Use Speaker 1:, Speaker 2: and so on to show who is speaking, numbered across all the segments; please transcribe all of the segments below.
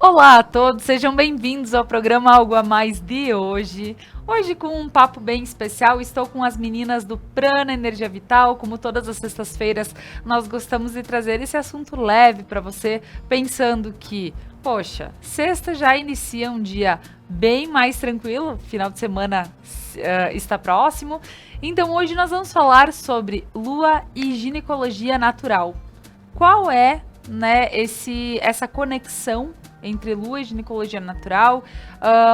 Speaker 1: Olá a todos, sejam bem-vindos ao programa Algo a Mais de hoje. Hoje com um papo bem especial, estou com as meninas do Prana Energia Vital. Como todas as sextas-feiras, nós gostamos de trazer esse assunto leve para você, pensando que, poxa, sexta já inicia um dia bem mais tranquilo, final de semana está próximo. Então hoje nós vamos falar sobre lua e ginecologia natural. Qual é, né, essa conexão entre lua e ginecologia natural?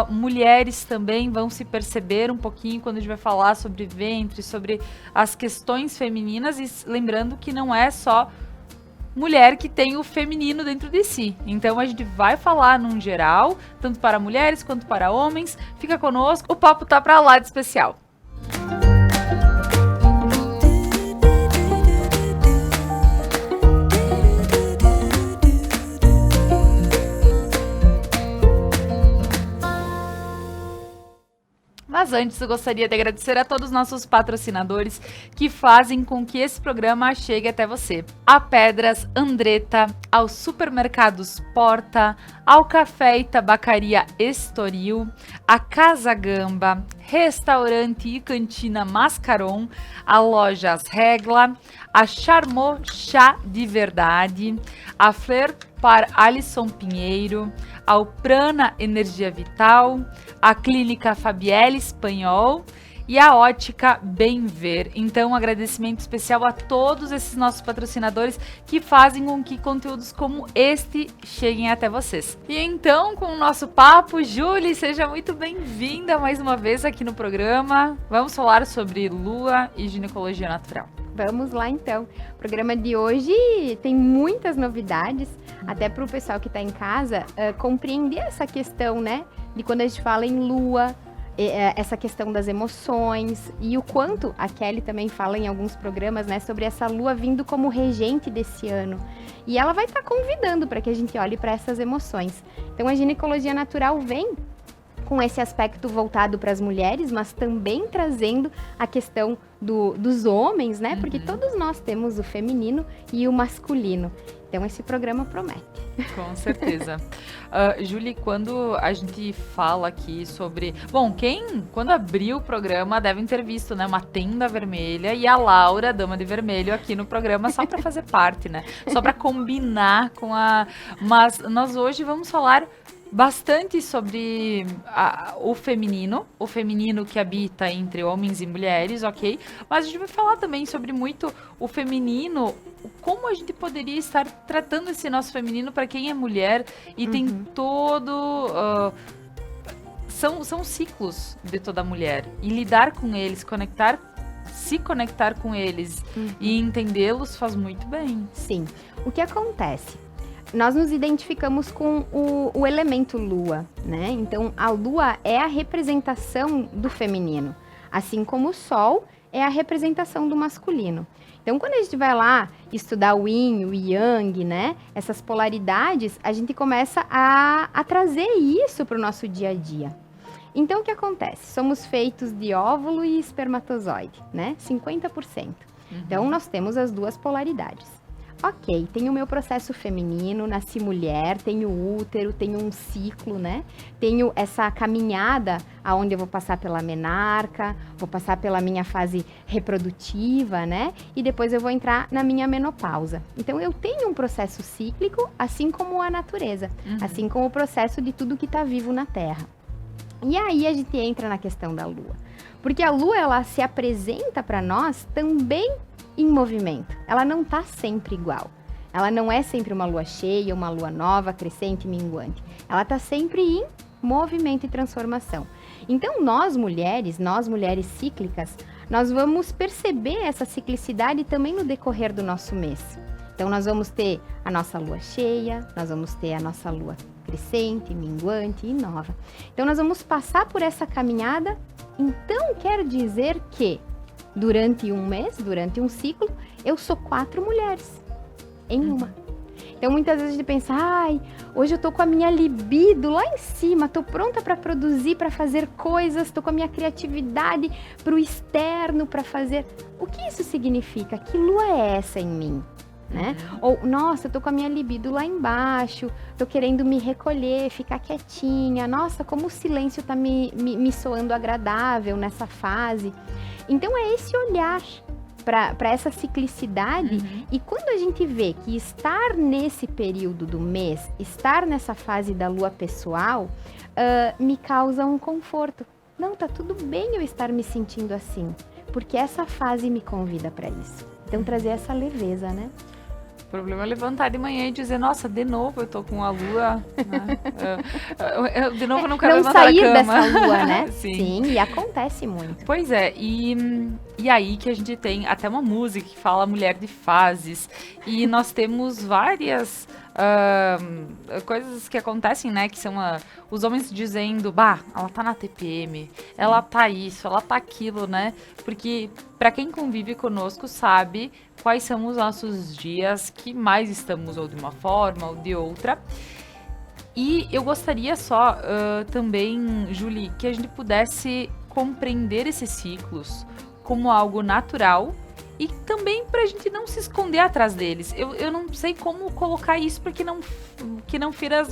Speaker 1: Mulheres também vão se perceber um pouquinho quando a gente vai falar sobre ventre, sobre as questões femininas, e lembrando que não é só mulher que tem o feminino dentro de si. Então a gente vai falar num geral, tanto para mulheres quanto para homens. Fica conosco, o papo tá pra lá de especial. Mas antes, eu gostaria de agradecer a todos os nossos patrocinadores que fazem com que esse programa chegue até você. A Pedras Andretta, aos supermercados Porta, ao Café e Tabacaria Estoril, a Casa Gamba, Restaurante e Cantina Mascaron, a Lojas Regla, a Charmot Chá de Verdade, a Fleur para Alisson Pinheiro, ao Prana Energia Vital, a Clínica Fabielle Espanhol e a Ótica Bem Ver. Então, um agradecimento especial a todos esses nossos patrocinadores que fazem com que conteúdos como este cheguem até vocês. E então, com o nosso papo, Julie, seja muito bem-vinda mais uma vez aqui no programa. Vamos falar sobre lua e ginecologia natural.
Speaker 2: Vamos lá então. O programa de hoje tem muitas novidades, até para o pessoal que está em casa compreender essa questão, né? De quando a gente fala em lua, essa questão das emoções e o quanto a Kelly também fala em alguns programas, né? Sobre essa lua vindo como regente desse ano. E ela vai estar convidando para que a gente olhe para essas emoções. Então a ginecologia natural vem com esse aspecto voltado para as mulheres, mas também trazendo a questão dos homens, né? Porque todos nós temos o feminino e o masculino. Então, esse programa promete.
Speaker 1: Com certeza. Julie, quando a gente fala aqui sobre... Bom, quando abriu o programa, devem ter visto, né? Uma tenda vermelha e a Laura, dama de vermelho, aqui no programa, só para fazer parte, né? Só para combinar com a... Mas nós hoje vamos falar bastante sobre o feminino que habita entre homens e mulheres, ok? Mas a gente vai falar também sobre muito o feminino, como a gente poderia estar tratando esse nosso feminino para quem é mulher e tem todo... São ciclos de toda mulher. E lidar com eles, se conectar com eles e entendê-los faz muito bem.
Speaker 2: Sim. O que acontece? Nós nos identificamos com o elemento lua, né? Então, a lua é a representação do feminino, assim como o sol é a representação do masculino. Então, quando a gente vai lá estudar o yin, o yang, né? Essas polaridades, a gente começa a trazer isso para o nosso dia a dia. Então, o que acontece? Somos feitos de óvulo e espermatozoide, né? 50%. Então, nós temos as duas polaridades. Ok, tenho o meu processo feminino, nasci mulher, tenho útero, tenho um ciclo, né? Tenho essa caminhada aonde eu vou passar pela menarca, vou passar pela minha fase reprodutiva, né? E depois eu vou entrar na minha menopausa. Então, eu tenho um processo cíclico, assim como a natureza, assim como o processo de tudo que está vivo na Terra. E aí a gente entra na questão da Lua. Porque a Lua, ela se apresenta para nós também em movimento. Ela não está sempre igual. Ela não é sempre uma lua cheia, uma lua nova, crescente, minguante. Ela está sempre em movimento e transformação. Então, nós mulheres cíclicas, nós vamos perceber essa ciclicidade também no decorrer do nosso mês. Então, nós vamos ter a nossa lua cheia, nós vamos ter a nossa lua crescente, minguante e nova. Então, nós vamos passar por essa caminhada. Então, quer dizer que durante um mês, durante um ciclo, eu sou 4 mulheres em uma. Então, muitas vezes a gente pensa, hoje eu tô com a minha libido lá em cima, tô pronta para produzir, para fazer coisas, tô com a minha criatividade pro externo, para fazer... O que isso significa? Que lua é essa em mim? né? Ou, nossa, eu tô com a minha libido lá embaixo, tô querendo me recolher, ficar quietinha. Nossa, como o silêncio tá me soando agradável nessa fase. Então, é esse olhar para essa ciclicidade. E quando a gente vê que estar nesse período do mês, estar nessa fase da lua pessoal, me causa um conforto. Não, tá tudo bem eu estar me sentindo assim, porque essa fase me convida para isso. Então, trazer essa leveza, né?
Speaker 1: O problema é levantar de manhã e dizer, nossa, de novo eu tô com a lua, né? Eu de novo não quero levantar da cama.
Speaker 2: Não sair dessa lua, né?
Speaker 1: Sim,
Speaker 2: e acontece muito.
Speaker 1: Pois é, e aí que a gente tem até uma música que fala mulher de fases, e nós temos várias coisas que acontecem, né, que são os homens dizendo, bah, ela tá na TPM, ela tá isso, ela tá aquilo, né, porque para quem convive conosco sabe quais são os nossos dias que mais estamos ou de uma forma ou de outra. E eu gostaria só também, Julie, que a gente pudesse compreender esses ciclos como algo natural e também pra gente não se esconder atrás deles. Eu não sei como colocar isso porque que não fira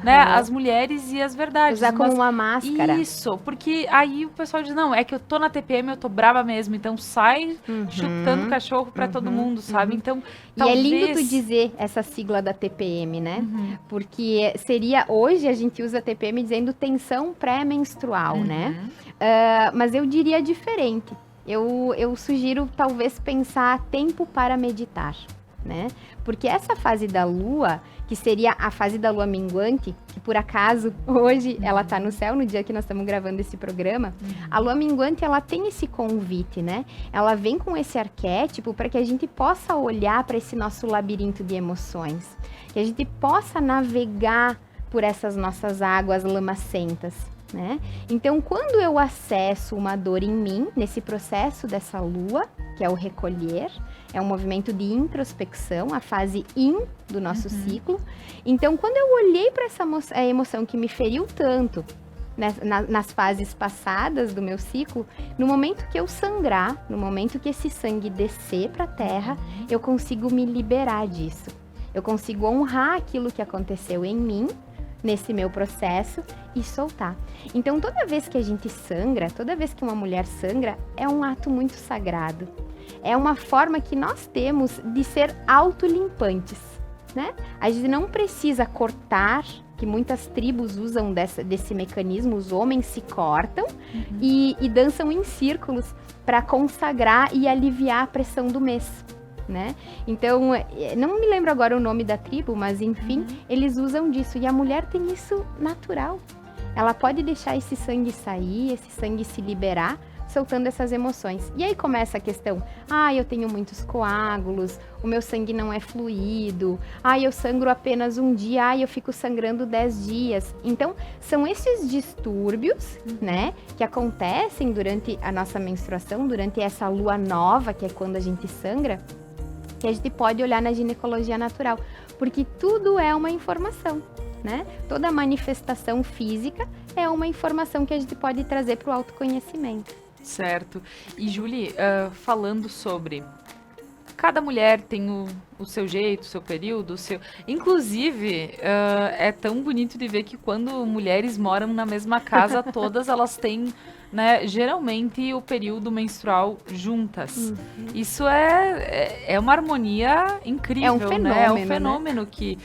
Speaker 1: né, as mulheres e as verdades.
Speaker 2: Usar como uma máscara.
Speaker 1: Isso, porque aí o pessoal diz, não, é que eu tô na TPM, eu tô brava mesmo, então sai chutando cachorro pra todo mundo, sabe? Então, talvez...
Speaker 2: E é lindo tu dizer essa sigla da TPM, né? Porque seria, hoje a gente usa TPM dizendo tensão pré-menstrual, né? Mas eu diria diferente. Eu sugiro talvez pensar tempo para meditar, né? Porque essa fase da lua, que seria a fase da lua minguante, que por acaso hoje ela tá no céu, no dia que nós estamos gravando esse programa, a lua minguante ela tem esse convite, né? Ela vem com esse arquétipo para que a gente possa olhar para esse nosso labirinto de emoções, que a gente possa navegar por essas nossas águas lamacentas. Né? Então, quando eu acesso uma dor em mim, nesse processo dessa lua, que é o recolher, é um movimento de introspecção, a fase in do nosso ciclo. Então, quando eu olhei para essa emoção que me feriu tanto, né, nas fases passadas do meu ciclo, no momento que eu sangrar, no momento que esse sangue descer para a terra, eu consigo me liberar disso. Eu consigo honrar aquilo que aconteceu em mim, nesse meu processo, e soltar. Então, toda vez que a gente sangra, toda vez que uma mulher sangra, é um ato muito sagrado. É uma forma que nós temos de ser autolimpantes, né? A gente não precisa cortar, que muitas tribos usam desse mecanismo, os homens se cortam e dançam em círculos para consagrar e aliviar a pressão do mês. Né? Então, não me lembro agora o nome da tribo, mas enfim, eles usam disso. E a mulher tem isso natural. Ela pode deixar esse sangue sair, esse sangue se liberar, soltando essas emoções. E aí começa a questão, eu tenho muitos coágulos, o meu sangue não é fluido, eu sangro apenas um dia, eu fico sangrando 10 dias. Então, são esses distúrbios, né, que acontecem durante a nossa menstruação, durante essa lua nova, que é quando a gente sangra, que a gente pode olhar na ginecologia natural, porque tudo é uma informação, né? Toda manifestação física é uma informação que a gente pode trazer para o autoconhecimento.
Speaker 1: Certo. E, Julie, falando sobre... Cada mulher tem o seu jeito, o seu período, o seu... Inclusive, é tão bonito de ver que quando mulheres moram na mesma casa, todas elas têm, né, geralmente o período menstrual juntas. Isso é uma harmonia incrível,
Speaker 2: é um fenômeno,
Speaker 1: né? É um fenômeno, né? Que,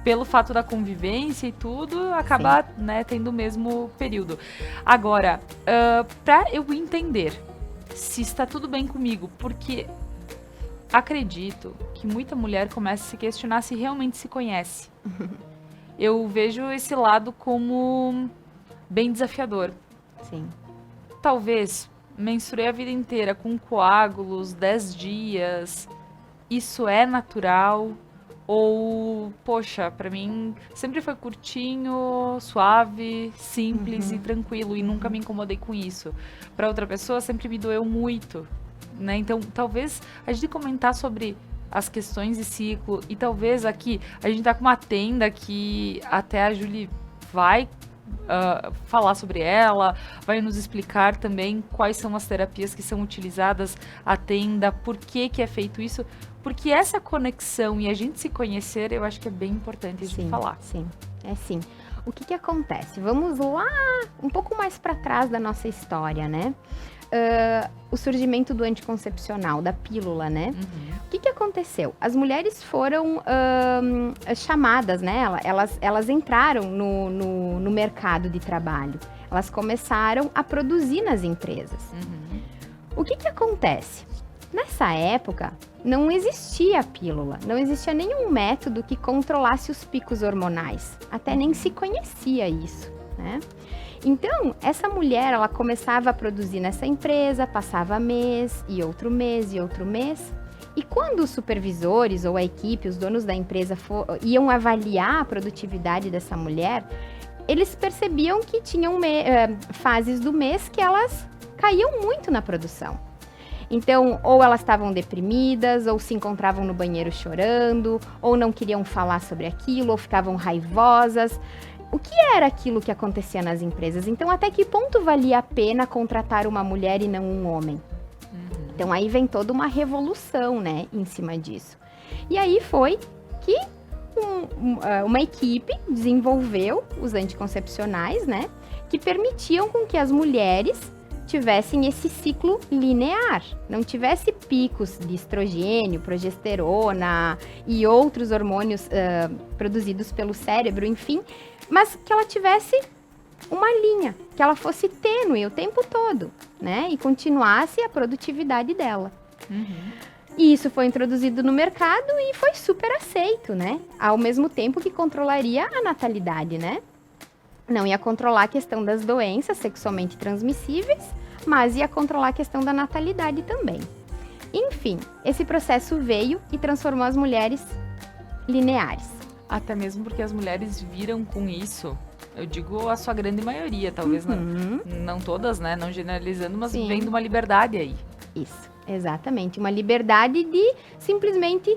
Speaker 1: pelo fato da convivência e tudo, acaba, né, tendo o mesmo período. Agora, para eu entender se está tudo bem comigo, porque... Acredito que muita mulher começa a se questionar se realmente se conhece. Eu vejo esse lado como bem desafiador.
Speaker 2: Sim.
Speaker 1: Talvez menstruei a vida inteira com coágulos, 10 dias. Isso é natural? Ou, poxa, pra mim sempre foi curtinho, suave, simples e tranquilo e nunca me incomodei com isso. Pra outra pessoa sempre me doeu muito. Né? Então, talvez a gente comentar sobre as questões de ciclo e talvez aqui a gente tá com uma tenda que até a Julie vai falar sobre ela, vai nos explicar também quais são as terapias que são utilizadas a tenda, por que é feito isso, porque essa conexão e a gente se conhecer, eu acho que é bem importante a gente falar.
Speaker 2: Sim, sim. O que acontece? Vamos lá um pouco mais para trás da nossa história, né? O surgimento do anticoncepcional, da pílula, né? O que aconteceu? As mulheres foram chamadas, né? Elas entraram no mercado de trabalho. Elas começaram a produzir nas empresas. O que acontece? Nessa época, não existia a pílula, não existia nenhum método que controlasse os picos hormonais. Até nem se conhecia isso, né? Então, essa mulher, ela começava a produzir nessa empresa, passava mês, e outro mês, e outro mês. E quando os supervisores ou a equipe, os donos da empresa iam avaliar a produtividade dessa mulher, eles percebiam que tinham fases do mês que elas caíam muito na produção. Então, ou elas estavam deprimidas, ou se encontravam no banheiro chorando, ou não queriam falar sobre aquilo, ou ficavam raivosas. O que era aquilo que acontecia nas empresas? Então, até que ponto valia a pena contratar uma mulher e não um homem? Então, aí vem toda uma revolução, né, em cima disso. E aí foi que uma equipe desenvolveu os anticoncepcionais, né, que permitiam com que as mulheres tivessem esse ciclo linear, não tivesse picos de estrogênio, progesterona e outros hormônios produzidos pelo cérebro, enfim, mas que ela tivesse uma linha, que ela fosse tênue o tempo todo, né, e continuasse a produtividade dela. E isso foi introduzido no mercado e foi super aceito, né, ao mesmo tempo que controlaria a natalidade, né. Não ia controlar a questão das doenças sexualmente transmissíveis, mas ia controlar a questão da natalidade também. Enfim, esse processo veio e transformou as mulheres lineares.
Speaker 1: Até mesmo porque as mulheres viram com isso, eu digo a sua grande maioria, talvez não todas, né, não generalizando, mas vendo uma liberdade aí.
Speaker 2: Isso. Exatamente, uma liberdade de simplesmente,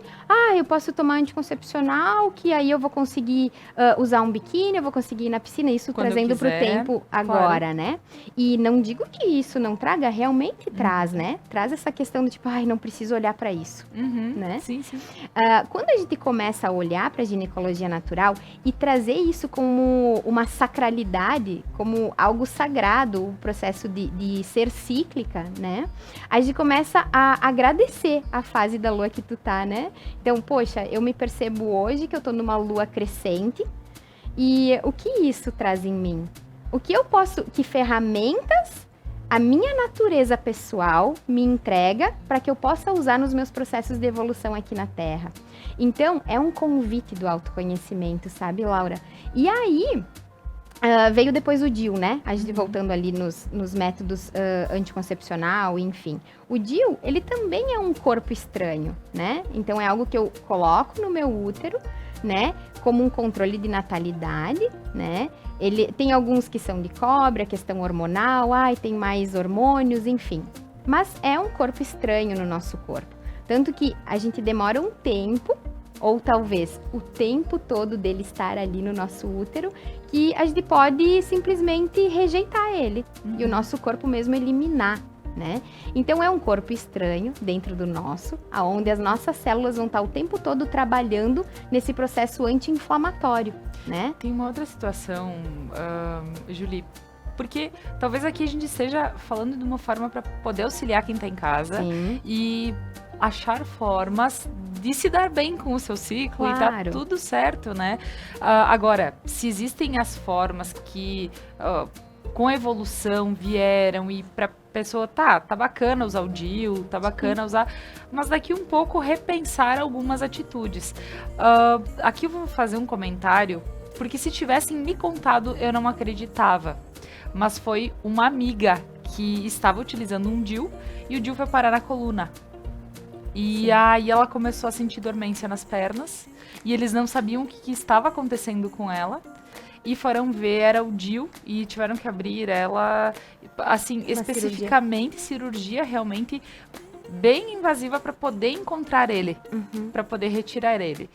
Speaker 2: eu posso tomar anticoncepcional, que aí eu vou conseguir usar um biquíni, eu vou conseguir ir na piscina, isso quando trazendo para o tempo agora, claro, né? E não digo que isso não traga, realmente traz, né? Traz essa questão do tipo, não preciso olhar para isso, né?
Speaker 1: Sim, sim.
Speaker 2: Quando a gente começa a olhar para a ginecologia natural e trazer isso como uma sacralidade, como algo sagrado, o processo de ser cíclica, né? A gente começa a agradecer a fase da lua que tu tá, né? Então, poxa, eu me percebo hoje que eu tô numa lua crescente e o que isso traz em mim? O que eu posso, que ferramentas a minha natureza pessoal me entrega para que eu possa usar nos meus processos de evolução aqui na Terra? Então, é um convite do autoconhecimento, sabe, Laura? E aí, veio depois o DIU, né? A gente voltando ali nos métodos anticoncepcional, enfim. O DIU, ele também é um corpo estranho, né? Então, é algo que eu coloco no meu útero, né? Como um controle de natalidade, né? Ele tem alguns que são de cobre, a questão hormonal, tem mais hormônios, enfim. Mas é um corpo estranho no nosso corpo. Tanto que a gente demora um tempo, ou talvez o tempo todo dele estar ali no nosso útero, que a gente pode simplesmente rejeitar ele e o nosso corpo mesmo eliminar, né? Então é um corpo estranho dentro do nosso, aonde as nossas células vão estar o tempo todo trabalhando nesse processo anti-inflamatório, né?
Speaker 1: Tem uma outra situação, Julie, porque talvez aqui a gente esteja falando de uma forma para poder auxiliar quem está em casa.
Speaker 2: Sim.
Speaker 1: E achar formas de se dar bem com o seu ciclo, claro, e tá tudo certo, né? Agora, se existem as formas que com a evolução vieram e pra pessoa, tá bacana usar o DIU, tá bacana usar, mas daqui um pouco repensar algumas atitudes. Aqui eu vou fazer um comentário, porque se tivessem me contado, eu não acreditava. Mas foi uma amiga que estava utilizando um DIU e o DIU foi parar na coluna. E aí ela começou a sentir dormência nas pernas e eles não sabiam o que estava acontecendo com ela. E foram ver, era o DIU, e tiveram que abrir ela, assim, especificamente cirurgia realmente bem invasiva para poder encontrar ele, para poder retirar ele.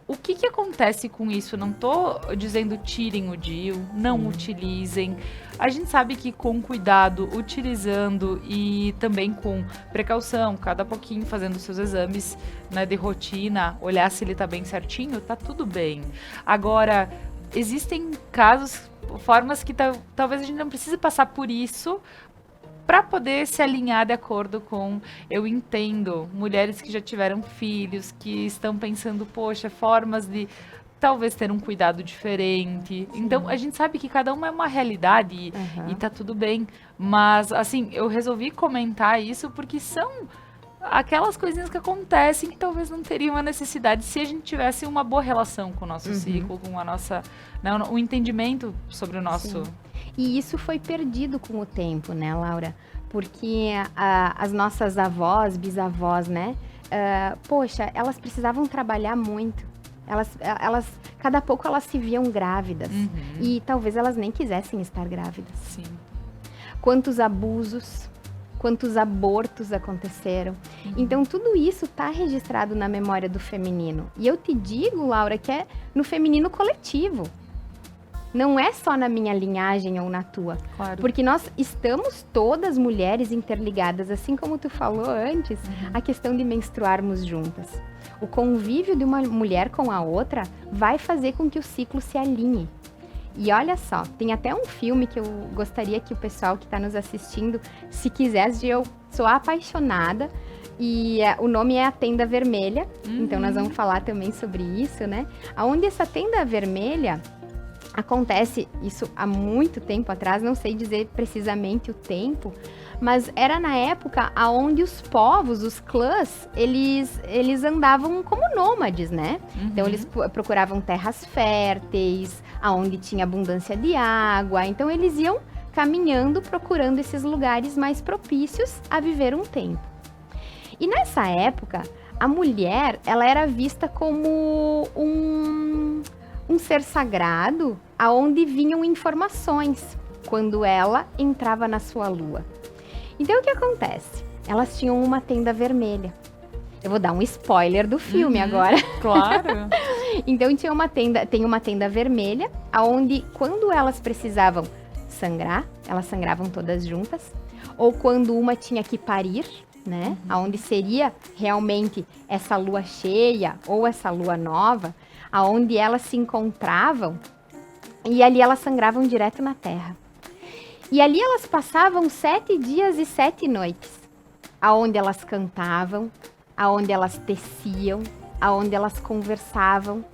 Speaker 1: o que acontece com isso? Não tô dizendo tirem o DIU, não utilizem. A gente sabe que com cuidado, utilizando e também com precaução, cada pouquinho fazendo seus exames, né, de rotina, olhar se ele tá bem certinho, tá tudo bem. Agora, existem casos, formas que talvez a gente não precise passar por isso para poder se alinhar de acordo com, eu entendo, mulheres que já tiveram filhos, que estão pensando, poxa, formas de talvez ter um cuidado diferente.
Speaker 2: Sim.
Speaker 1: Então, a gente sabe que cada uma é uma realidade e tá tudo bem. Mas, assim, eu resolvi comentar isso porque são aquelas coisinhas que acontecem que talvez não teriam a necessidade se a gente tivesse uma boa relação com o nosso ciclo, com a nossa, né, o entendimento sobre o nosso...
Speaker 2: Sim. E isso foi perdido com o tempo, né, Laura? Porque as nossas avós, bisavós, né? Poxa, elas precisavam trabalhar muito. Cada pouco elas se viam grávidas. E talvez elas nem quisessem estar grávidas.
Speaker 1: Sim.
Speaker 2: Quantos abusos, quantos abortos aconteceram. Então, tudo isso está registrado na memória do feminino. E eu te digo, Laura, que é no feminino coletivo. Não é só na minha linhagem ou na tua.
Speaker 1: Claro.
Speaker 2: Porque nós estamos todas mulheres interligadas, assim como tu falou antes, a questão de menstruarmos juntas. O convívio de uma mulher com a outra vai fazer com que o ciclo se alinhe. E olha só, tem até um filme que eu gostaria que o pessoal que está nos assistindo, se quisesse, eu sou apaixonada. E o nome é A Tenda Vermelha. Então nós vamos falar também sobre isso, né? Onde essa tenda vermelha... Acontece isso há muito tempo atrás, não sei dizer precisamente o tempo, mas era na época onde os povos, os clãs, eles andavam como nômades, né? Então eles procuravam terras férteis, aonde tinha abundância de água, então eles iam caminhando, procurando esses lugares mais propícios a viver um tempo. E nessa época, a mulher, ela era vista como um ser sagrado, aonde vinham informações quando ela entrava na sua lua. Então, o que acontece? Elas tinham uma tenda vermelha. Eu vou dar um spoiler do filme agora.
Speaker 1: Claro.
Speaker 2: Então, tem uma tenda vermelha, aonde quando elas precisavam sangrar, elas sangravam todas juntas, ou quando uma tinha que parir, né? Aonde seria realmente essa lua cheia ou essa lua nova, aonde elas se encontravam, e ali elas sangravam direto na terra. E ali elas passavam 7 dias e 7 noites, aonde elas cantavam, aonde elas teciam, aonde elas conversavam.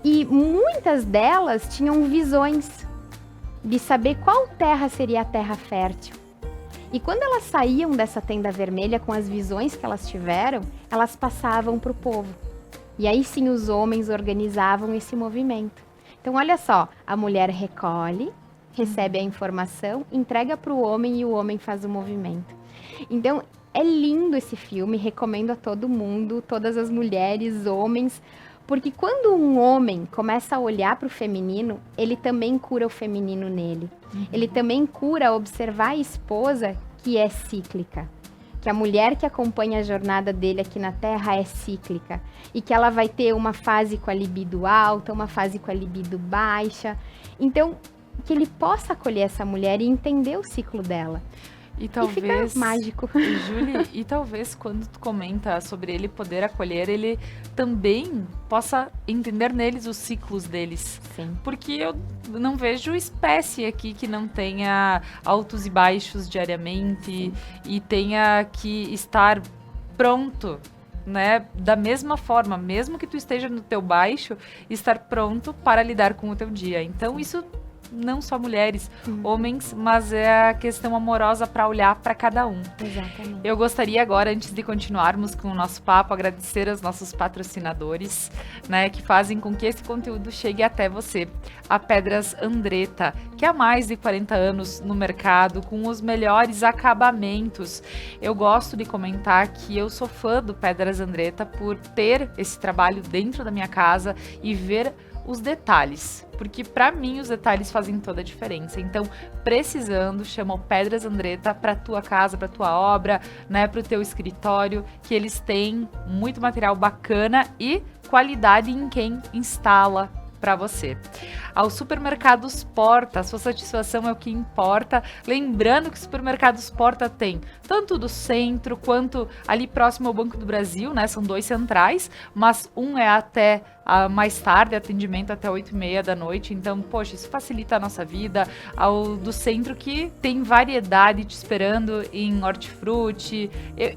Speaker 2: E muitas delas tinham visões de saber qual terra seria a terra fértil. E quando elas saíam dessa tenda vermelha com as visões que elas tiveram, elas passavam para o povo. E aí sim os homens organizavam esse movimento. Então olha só, a mulher recolhe, recebe a informação, entrega para o homem e o homem faz o movimento. Então é lindo esse filme, recomendo a todo mundo, todas as mulheres, homens, porque quando um homem começa a olhar para o feminino, ele também cura o feminino nele. Ele também cura observar a esposa que é cíclica. Que a mulher que acompanha a jornada dele aqui na Terra é cíclica. E que ela vai ter uma fase com a libido alta, uma fase com a libido baixa. Então, que ele possa acolher essa mulher e entender o ciclo dela.
Speaker 1: E talvez,
Speaker 2: e fica mágico.
Speaker 1: Júlia, e talvez quando tu comenta sobre ele poder acolher, ele também possa entender neles os ciclos deles.
Speaker 2: Sim.
Speaker 1: Porque eu não vejo espécie aqui que não tenha altos e baixos diariamente e tenha que estar pronto, né? Da mesma forma, mesmo que tu esteja no teu baixo, estar pronto para lidar com o teu dia. Então, isso não só mulheres, homens, mas é a questão amorosa para olhar para cada um.
Speaker 2: Exatamente.
Speaker 1: Eu gostaria agora, antes de continuarmos com o nosso papo, agradecer aos nossos patrocinadores, né, que fazem com que esse conteúdo chegue até você. A Pedras Andretta, que há mais de 40 anos no mercado, com os melhores acabamentos. Eu gosto de comentar que eu sou fã do Pedras Andretta por ter esse trabalho dentro da minha casa e ver os detalhes, porque para mim os detalhes fazem toda a diferença. Então, precisando, chama o Pedras Andretta para tua casa, para tua obra, né, para o teu escritório, que eles têm muito material bacana e qualidade em quem instala para você. Aos supermercados Porta, a sua satisfação é o que importa. Lembrando que os supermercados Porta tem tanto do centro quanto ali próximo ao Banco do Brasil, né? São 2 centrais, mas um é até mais tarde, atendimento até 8h30 da noite. Então, poxa, isso facilita a nossa vida. Ao do centro que tem variedade te esperando em hortifruti.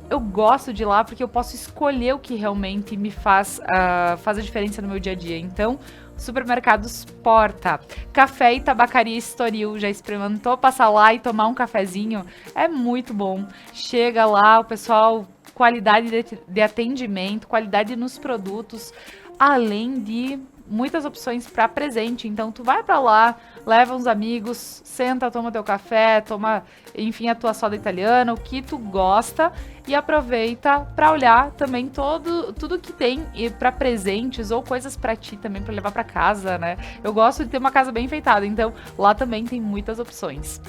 Speaker 1: Eu gosto de ir lá porque eu posso escolher o que realmente me faz a diferença no meu dia a dia. Então, supermercados Porta. Café e tabacaria Estoril. Já experimentou passar lá e tomar um cafezinho? É muito bom. Chega lá, o pessoal, qualidade de atendimento, qualidade nos produtos, além de muitas opções para presente. Então, tu vai para lá, leva uns amigos, senta, toma teu café, toma, enfim, a tua soda italiana, o que tu gosta, e aproveita para olhar também tudo que tem para presentes ou coisas para ti também, para levar para casa, né? Eu gosto de ter uma casa bem enfeitada, então lá também tem muitas opções.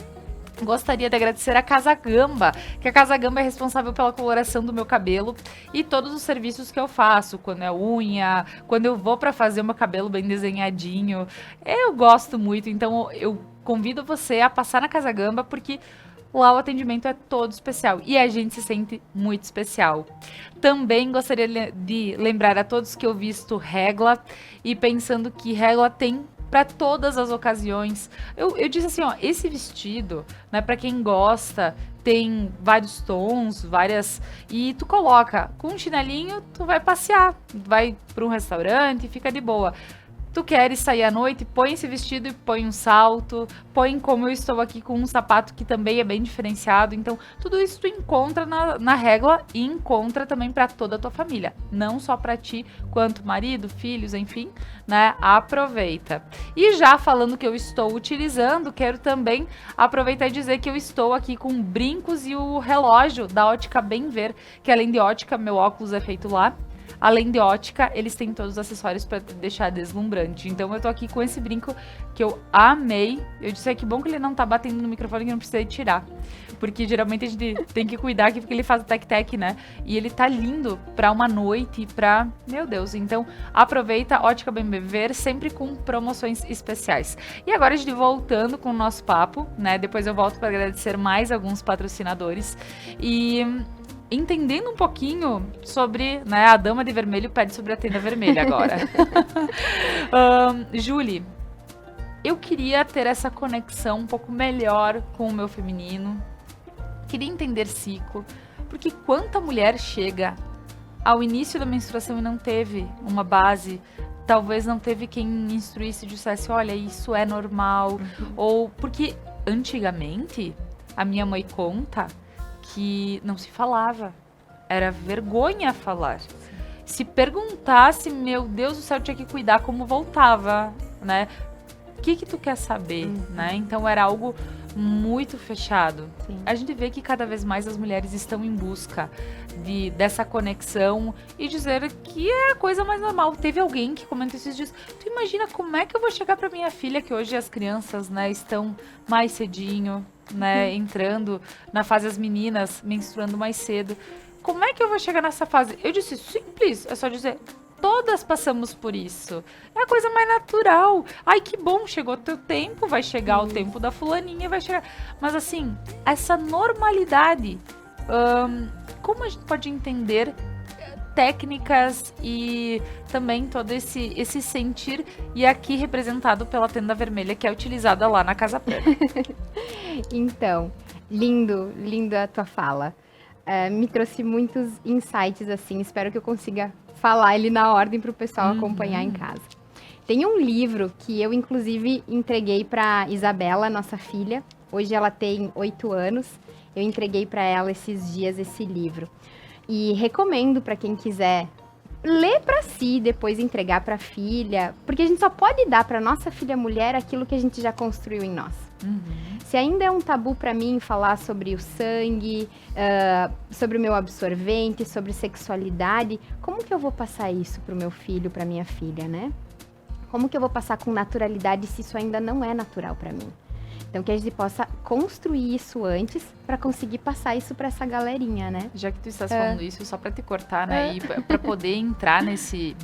Speaker 1: Gostaria de agradecer a Casa Gamba, que a Casa Gamba é responsável pela coloração do meu cabelo e todos os serviços que eu faço, quando é unha, quando eu vou para fazer o meu cabelo bem desenhadinho. Eu gosto muito, então eu convido você a passar na Casa Gamba, porque lá o atendimento é todo especial e a gente se sente muito especial. Também gostaria de lembrar a todos que eu visto Regla e pensando que Regla tem para todas as ocasiões. Eu disse assim, ó, esse vestido, né, para quem gosta, tem vários tons, e tu coloca com um chinelinho, tu vai passear, vai para um restaurante, fica de boa. Tu queres sair à noite, põe esse vestido e põe um salto, põe como eu estou aqui com um sapato que também é bem diferenciado. Então, tudo isso tu encontra na Regla e encontra também para toda a tua família. Não só para ti, quanto marido, filhos, enfim, né? Aproveita. E já falando que eu estou utilizando, quero também aproveitar e dizer que eu estou aqui com brincos e o relógio da Ótica Bem Ver, que além de ótica, meu óculos é feito lá. Além de ótica, eles têm todos os acessórios para deixar deslumbrante. Então eu tô aqui com esse brinco que eu amei. Eu disse, que bom que ele não tá batendo no microfone, que não precisa tirar. Porque geralmente a gente tem que cuidar aqui, porque ele faz o tec-tec, né? E ele tá lindo pra uma noite, pra... Meu Deus, então aproveita, Ótica Bem Ver, sempre com promoções especiais. E agora a gente voltando com o nosso papo, né? Depois eu volto para agradecer mais alguns patrocinadores. E... entendendo um pouquinho sobre, né, a Dama de Vermelho pede sobre a Tenda Vermelha agora. Julie, eu queria ter essa conexão um pouco melhor com o meu feminino, queria entender ciclo, porque quanta mulher chega ao início da menstruação e não teve uma base, talvez não teve quem instruísse e dissesse, olha, isso é normal, ou porque antigamente a minha mãe conta que não se falava, era vergonha falar. Se perguntasse, meu Deus do céu, tinha que cuidar como voltava, né? O que tu quer saber, né? Então era algo muito fechado. Sim. A gente vê que cada vez mais as mulheres estão em busca dessa conexão e dizer que é a coisa mais normal. Teve alguém que comentou esses dias, tu imagina como é que eu vou chegar pra minha filha, que hoje as crianças, né, estão mais cedinho, né, entrando na fase, as meninas menstruando mais cedo. Como é que eu vou chegar nessa fase? Eu disse, simples, é só dizer, todas passamos por isso. É a coisa mais natural. Ai, que bom, chegou o teu tempo, vai chegar o tempo da fulaninha, vai chegar. Mas assim, essa normalidade, como a gente pode entender técnicas e também todo esse sentir, e aqui representado pela Tenda Vermelha, que é utilizada lá na Casa Prana.
Speaker 2: Então, lindo a tua fala. Me trouxe muitos insights, assim, espero que eu consiga falar ele na ordem para o pessoal acompanhar em casa. Tem um livro que eu, inclusive, entreguei para Isabela, nossa filha. Hoje ela tem 8 anos. Eu entreguei para ela esses dias esse livro. E recomendo para quem quiser ler para si, depois entregar para a filha, porque a gente só pode dar para nossa filha mulher aquilo que a gente já construiu em nós. Se ainda é um tabu para mim falar sobre o sangue, sobre o meu absorvente, sobre sexualidade, como que eu vou passar isso pro meu filho, para minha filha, né? Como que eu vou passar com naturalidade se isso ainda não é natural para mim? Então, que a gente possa construir isso antes para conseguir passar isso para essa galerinha, né?
Speaker 1: Já que tu estás falando isso, só para te cortar, né? E para poder entrar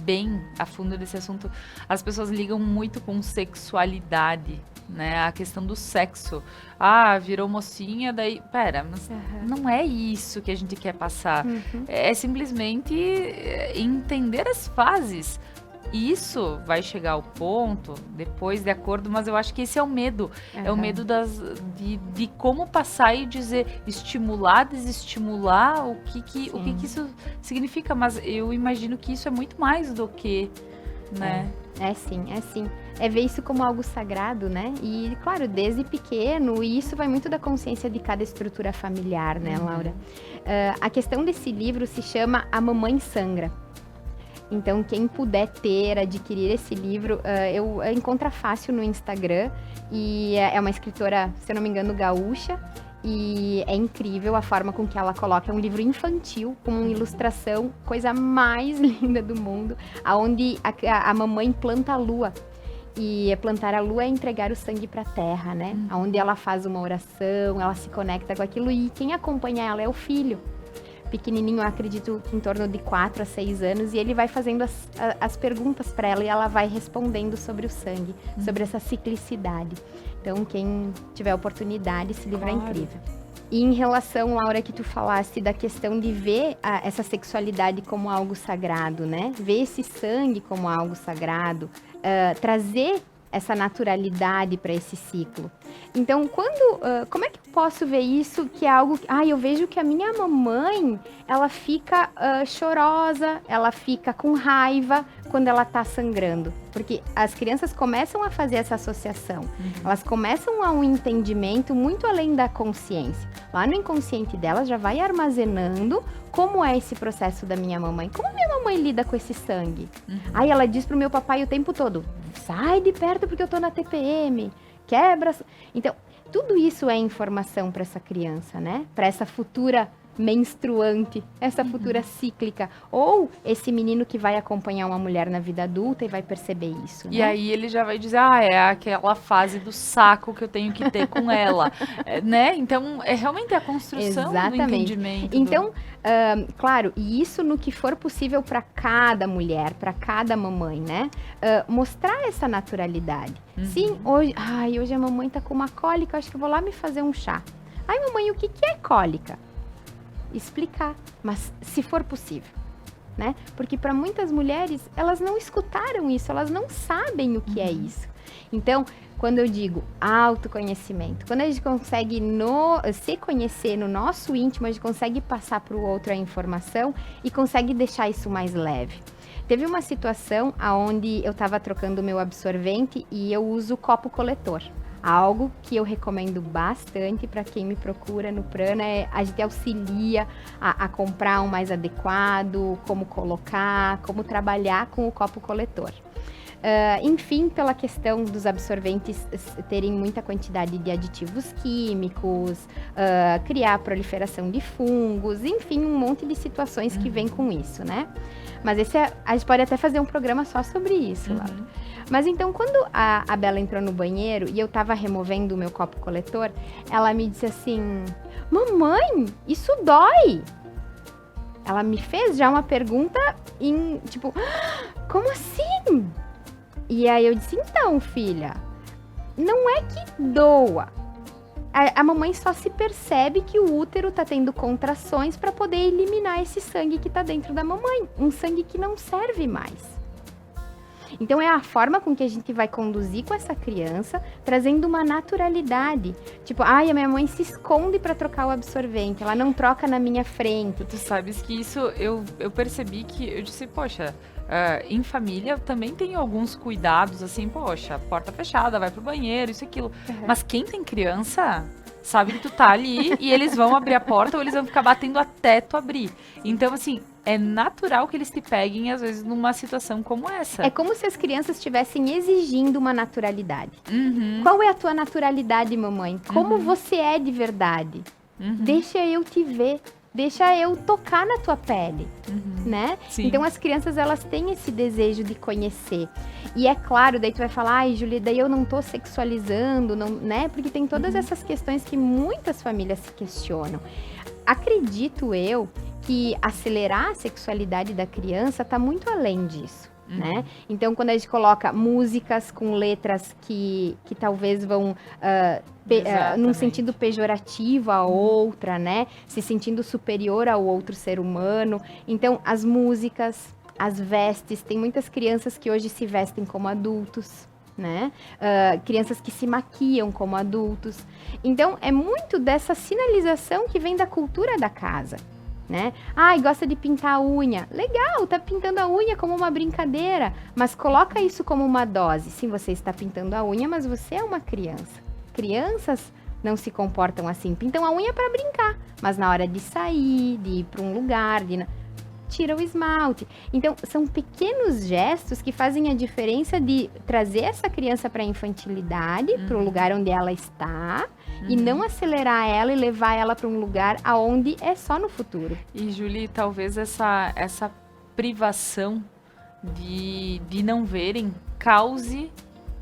Speaker 1: bem a fundo desse assunto, as pessoas ligam muito com sexualidade, né? A questão do sexo. Ah, virou mocinha, daí... Pera, mas não é isso que a gente quer passar. É simplesmente entender as fases. Isso vai chegar ao ponto, depois de acordo, mas eu acho que esse é o medo. É o medo de como passar e dizer, estimular, desestimular, o que isso significa. Mas eu imagino que isso é muito mais do que, né?
Speaker 2: É sim. É ver isso como algo sagrado, né? E, claro, desde pequeno, e isso vai muito da consciência de cada estrutura familiar, né, Laura? A questão desse livro se chama A Mamãe Sangra. Então, quem puder adquirir esse livro, eu encontra fácil no Instagram. E é uma escritora, se eu não me engano, gaúcha. E é incrível a forma com que ela coloca. É um livro infantil, com uma ilustração, coisa mais linda do mundo. Onde a mamãe planta a lua. E plantar a lua é entregar o sangue para a terra, né? Onde ela faz uma oração, ela se conecta com aquilo. E quem acompanha ela é o filho. Pequenininho, eu acredito que em torno de 4 a 6 anos, e ele vai fazendo as perguntas para ela e ela vai respondendo sobre o sangue, sobre essa ciclicidade. Então, quem tiver oportunidade, esse livro é incrível. E em relação, Laura, que tu falaste da questão de ver essa sexualidade como algo sagrado, né? Ver esse sangue como algo sagrado, trazer essa naturalidade para esse ciclo. Então, como é que eu posso ver isso que é algo... eu vejo que a minha mamãe, ela fica chorosa, ela fica com raiva quando ela tá sangrando. Porque as crianças começam a fazer essa associação. Elas começam a um entendimento muito além da consciência. Lá no inconsciente delas já vai armazenando como é esse processo da minha mamãe. Como minha mamãe lida com esse sangue? Aí ela diz pro meu papai o tempo todo, sai de perto porque eu tô na TPM, quebra... Então, tudo isso é informação para essa criança, né? Para essa futura menstruante, essa futura cíclica. Ou esse menino que vai acompanhar uma mulher na vida adulta e vai perceber isso, né?
Speaker 1: E aí ele já vai dizer, é aquela fase do saco que eu tenho que ter com ela, né? Então, é realmente a construção do entendimento.
Speaker 2: Então, claro, e isso no que for possível para cada mulher, para cada mamãe, né? Mostrar essa naturalidade. Sim, hoje a mamãe tá com uma cólica, acho que eu vou lá me fazer um chá. Ai, mamãe, o que é cólica? Explicar, mas se for possível, né? Porque para muitas mulheres, elas não escutaram isso, elas não sabem o que é isso. Então, quando eu digo autoconhecimento, quando a gente consegue se conhecer no nosso íntimo, a gente consegue passar para o outro a informação e consegue deixar isso mais leve. Teve uma situação onde eu estava trocando o meu absorvente e eu uso copo coletor. Algo que eu recomendo bastante para quem me procura no Prana, a gente auxilia a comprar um mais adequado, como colocar, como trabalhar com o copo coletor. Enfim, pela questão dos absorventes terem muita quantidade de aditivos químicos, criar proliferação de fungos, enfim, um monte de situações que vem com isso, né? Mas a gente pode até fazer um programa só sobre isso, Laura. Mas então, quando a Bela entrou no banheiro e eu tava removendo o meu copo coletor, ela me disse assim, mamãe, isso dói! Ela me fez já uma pergunta como assim? E aí eu disse, então, filha, não é que doa. A mamãe só se percebe que o útero tá tendo contrações para poder eliminar esse sangue que tá dentro da mamãe. Um sangue que não serve mais. Então, é a forma com que a gente vai conduzir com essa criança, trazendo uma naturalidade. Tipo, a minha mãe se esconde para trocar o absorvente, ela não troca na minha frente.
Speaker 1: Tu sabes que isso, eu percebi que, eu disse, poxa, em família também tem alguns cuidados, assim, poxa, porta fechada, vai pro banheiro, isso e aquilo. Mas quem tem criança... sabe que tu tá ali e eles vão abrir a porta ou eles vão ficar batendo até tu abrir. Então, assim, é natural que eles te peguem, às vezes, numa situação como essa.
Speaker 2: É como se as crianças estivessem exigindo uma naturalidade. Qual é a tua naturalidade, mamãe? Como você é de verdade? Deixa eu te ver. deixa eu tocar na tua pele, né?
Speaker 1: Sim.
Speaker 2: Então as crianças, elas têm esse desejo de conhecer. E é claro, daí tu vai falar, ai, Julie, daí eu não tô sexualizando, não, né? Porque tem todas essas questões que muitas famílias se questionam. Acredito eu que acelerar a sexualidade da criança tá muito além disso. Né? Então, quando a gente coloca músicas com letras que talvez vão num sentido pejorativo a outra, né? Se sentindo superior ao outro ser humano. Então, as músicas, as vestes, tem muitas crianças que hoje se vestem como adultos, né? Crianças que se maquiam como adultos. Então, é muito dessa sinalização que vem da cultura da casa. Né? Ai, gosta de pintar a unha. Legal, tá pintando a unha como uma brincadeira, mas coloca isso como uma dose. Sim, você está pintando a unha, mas você é uma criança. Crianças não se comportam assim. Pintam a unha para brincar, mas na hora de sair, de ir para um lugar, tira o esmalte. Então, são pequenos gestos que fazem a diferença de trazer essa criança para a infantilidade, para o lugar onde ela está, e não acelerar ela e levar ela para um lugar aonde é só no futuro.
Speaker 1: E, Julie, talvez essa privação de não verem cause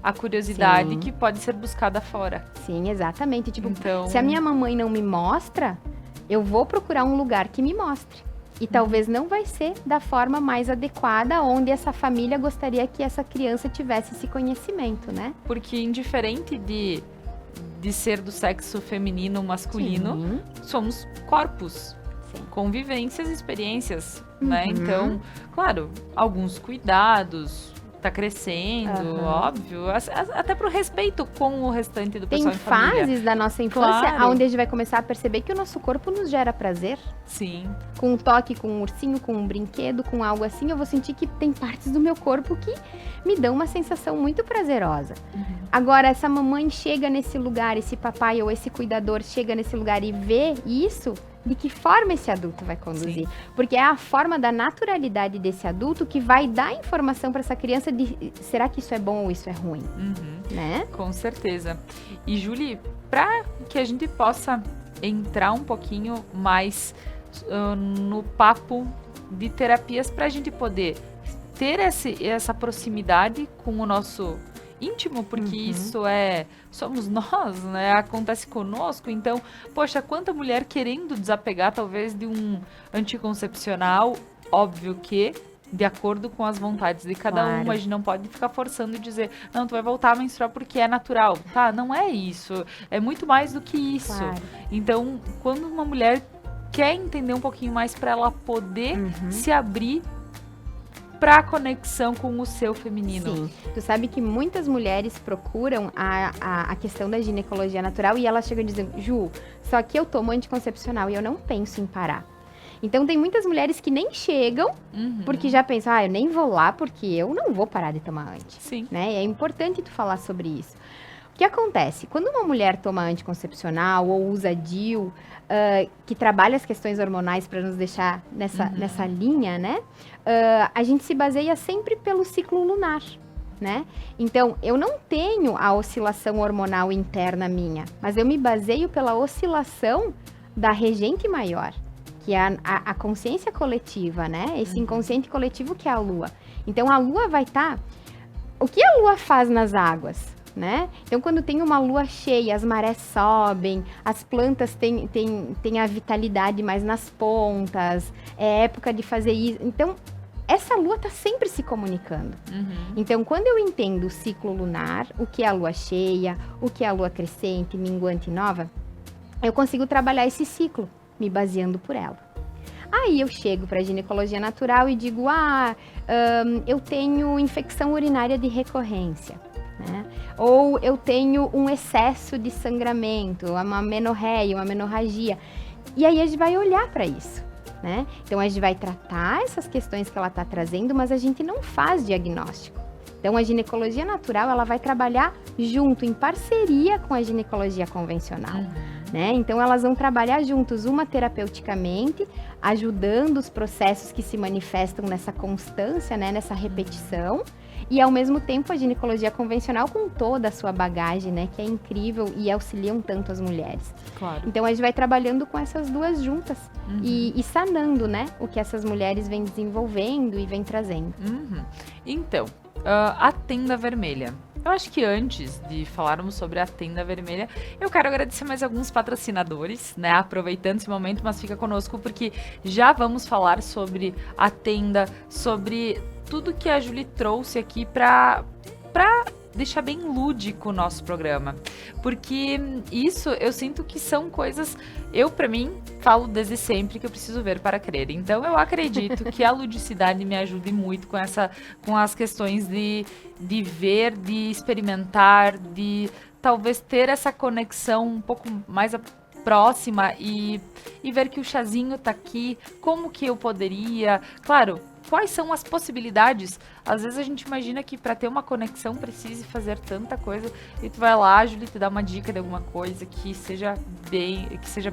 Speaker 1: a curiosidade que pode ser buscada fora.
Speaker 2: Sim, exatamente. Tipo,
Speaker 1: então,
Speaker 2: se a minha mamãe não me mostra, eu vou procurar um lugar que me mostre. E talvez não vai ser da forma mais adequada, onde essa família gostaria que essa criança tivesse esse conhecimento, né?
Speaker 1: Porque indiferente de ser do sexo feminino ou masculino, somos corpos, convivências e experiências, né? Então, claro, alguns cuidados, tá crescendo, óbvio, até pro respeito com o restante do pessoal em família.
Speaker 2: Tem fases da nossa infância onde a gente vai começar a perceber que o nosso corpo nos gera prazer.
Speaker 1: Sim.
Speaker 2: Com um toque, com um ursinho, com um brinquedo, com algo assim, eu vou sentir que tem partes do meu corpo que me dão uma sensação muito prazerosa. Agora, essa mamãe chega nesse lugar, esse papai ou esse cuidador chega nesse lugar e vê isso, de que forma esse adulto vai conduzir? Sim. Porque é a forma da naturalidade desse adulto que vai dar informação para essa criança de será que isso é bom ou isso é ruim, né?
Speaker 1: Com certeza. E, Julie, para que a gente possa entrar um pouquinho mais no papo de terapias, para a gente poder ter essa proximidade com o nosso íntimo, porque isso somos nós, né? Acontece conosco. Então, poxa, quanta mulher querendo desapegar talvez de um anticoncepcional, óbvio que de acordo com as vontades de cada uma, a gente não pode ficar forçando e dizer, não, tu vai voltar a menstruar porque é natural, tá? Não é isso, é muito mais do que isso. Claro. Então, quando uma mulher quer entender um pouquinho mais para ela poder se abrir para a conexão com o seu feminino.
Speaker 2: Sim, tu sabe que muitas mulheres procuram a questão da ginecologia natural e elas chegam dizendo, Ju, só que eu tomo anticoncepcional e eu não penso em parar. Então tem muitas mulheres que nem chegam, porque já pensam, eu nem vou lá porque eu não vou parar de tomar anti.
Speaker 1: Sim.
Speaker 2: Né? E é importante tu falar sobre isso. O que acontece? Quando uma mulher toma anticoncepcional ou usa DIU, que trabalha as questões hormonais para nos deixar nessa linha, né? A gente se baseia sempre pelo ciclo lunar, né? Então, eu não tenho a oscilação hormonal interna minha, mas eu me baseio pela oscilação da regente maior, que é a consciência coletiva, né? Esse inconsciente coletivo que é a Lua. Então, a Lua vai estar... O que a Lua faz nas águas? Né? Então, quando tem uma lua cheia, as marés sobem, as plantas têm a vitalidade mais nas pontas, é época de fazer isso. Então, essa lua está sempre se comunicando. Então, quando eu entendo o ciclo lunar, o que é a lua cheia, o que é a lua crescente, minguante e nova, eu consigo trabalhar esse ciclo, me baseando por ela. Aí eu chego para a ginecologia natural e digo, eu tenho infecção urinária de recorrência. Né? Ou eu tenho um excesso de sangramento, uma menorreia, uma menorragia. E aí a gente vai olhar para isso, né? Então a gente vai tratar essas questões que ela está trazendo, mas a gente não faz diagnóstico. Então a ginecologia natural, ela vai trabalhar junto, em parceria com a ginecologia convencional. Né? Então elas vão trabalhar juntos, uma terapeuticamente, ajudando os processos que se manifestam nessa constância, né? Nessa repetição. E ao mesmo tempo a ginecologia convencional com toda a sua bagagem, né, que é incrível e auxiliam tanto as mulheres.
Speaker 1: Claro.
Speaker 2: Então a gente vai trabalhando com essas duas juntas e sanando, né, o que essas mulheres vêm desenvolvendo e vêm trazendo.
Speaker 1: Então, a tenda vermelha. Eu acho que antes de falarmos sobre a tenda vermelha, eu quero agradecer mais alguns patrocinadores, né? Aproveitando esse momento, mas fica conosco porque já vamos falar sobre a tenda, sobre tudo que a Julie trouxe aqui para deixar bem lúdico o nosso programa. Porque isso eu sinto que são coisas, pra mim, falo desde sempre que eu preciso ver para crer. Então eu acredito que a ludicidade me ajude muito com as questões de ver, de experimentar, de talvez ter essa conexão um pouco mais próxima e ver que o chazinho tá aqui, como que eu poderia, claro, quais são as possibilidades. Às vezes a gente imagina que para ter uma conexão precise fazer tanta coisa e tu vai lá, a Julie te dá uma dica de alguma coisa que seja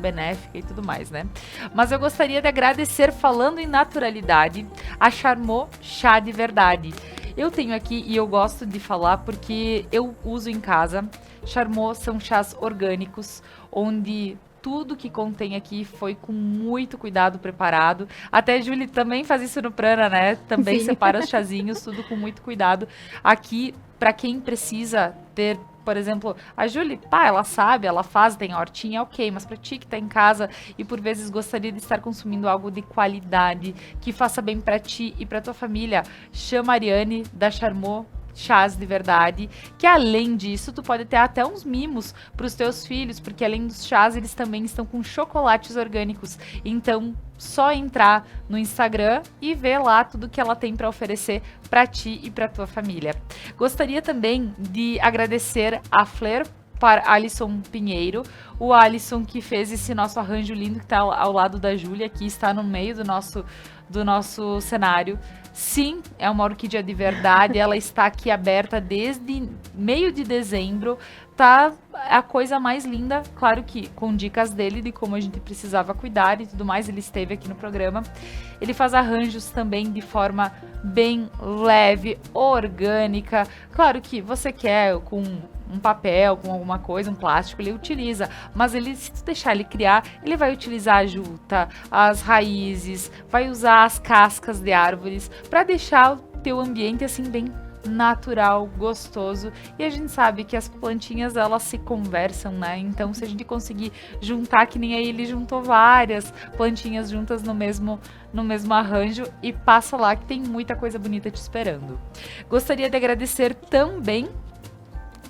Speaker 1: benéfica e tudo mais, né? Mas eu gostaria de agradecer, falando em naturalidade, a Charmot Chá de Verdade. Eu tenho aqui e eu gosto de falar porque eu uso em casa. Charmot são chás orgânicos, onde tudo que contém aqui foi com muito cuidado preparado. Até a Julie também faz isso no Prana, né? Também separa os chazinhos, tudo com muito cuidado. Aqui, para quem precisa ter, por exemplo, a Julie, ela sabe, ela faz, tem a hortinha, ok, mas para ti que tá em casa e por vezes gostaria de estar consumindo algo de qualidade, que faça bem para ti e para tua família, chama a Ariane da Charmot Chás de Verdade, que além disso, tu pode ter até uns mimos para os teus filhos, porque além dos chás, eles também estão com chocolates orgânicos. Então, só entrar no Instagram e ver lá tudo que ela tem para oferecer para ti e para tua família. Gostaria também de agradecer a Flair para Alisson Pinheiro, o Alisson que fez esse nosso arranjo lindo que está ao lado da Júlia, aqui está no meio do nosso cenário. Sim, é uma orquídea de verdade, ela está aqui aberta desde meio de dezembro, tá a coisa mais linda, claro que com dicas dele de como a gente precisava cuidar e tudo mais, ele esteve aqui no programa. Ele faz arranjos também de forma bem leve, orgânica, claro que você quer com um papel, com alguma coisa, um plástico, ele utiliza, mas se tu deixar ele criar, ele vai utilizar a juta, as raízes, vai usar as cascas de árvores para deixar o teu ambiente assim bem natural, gostoso, e a gente sabe que as plantinhas elas se conversam, né? Então se a gente conseguir juntar, que nem aí ele juntou várias plantinhas juntas no mesmo arranjo, e passa lá que tem muita coisa bonita te esperando. Gostaria de agradecer também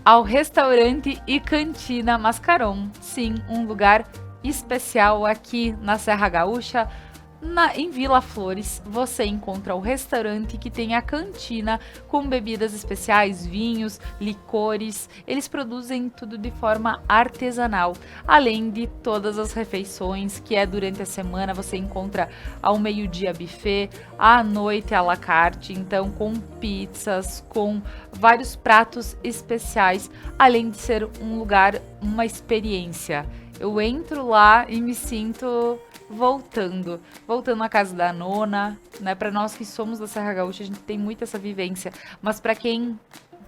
Speaker 1: ao restaurante e cantina Mascaron. Sim, um lugar especial aqui na Serra Gaúcha. Em Vila Flores, você encontra o restaurante que tem a cantina com bebidas especiais, vinhos, licores. Eles produzem tudo de forma artesanal, além de todas as refeições que durante a semana. Você encontra ao meio-dia buffet, à noite à la carte, então com pizzas, com vários pratos especiais, além de ser um lugar, uma experiência. Eu entro lá e me sinto voltando à casa da nona, né? Para nós que somos da Serra Gaúcha, a gente tem muito essa vivência, mas para quem,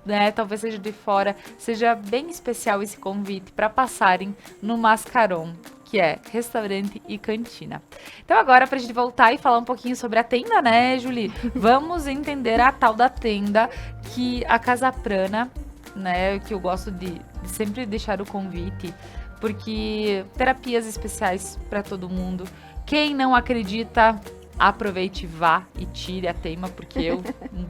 Speaker 1: né, talvez seja de fora, seja bem especial esse convite para passarem no Mascaron, que é restaurante e cantina. Então agora, pra gente voltar e falar um pouquinho sobre a tenda, né, Julie? Vamos entender a tal da tenda, que a Casa Prana, né, que eu gosto de sempre deixar o convite, porque terapias especiais para todo mundo. Quem não acredita, aproveite, vá e tire a teima, porque eu,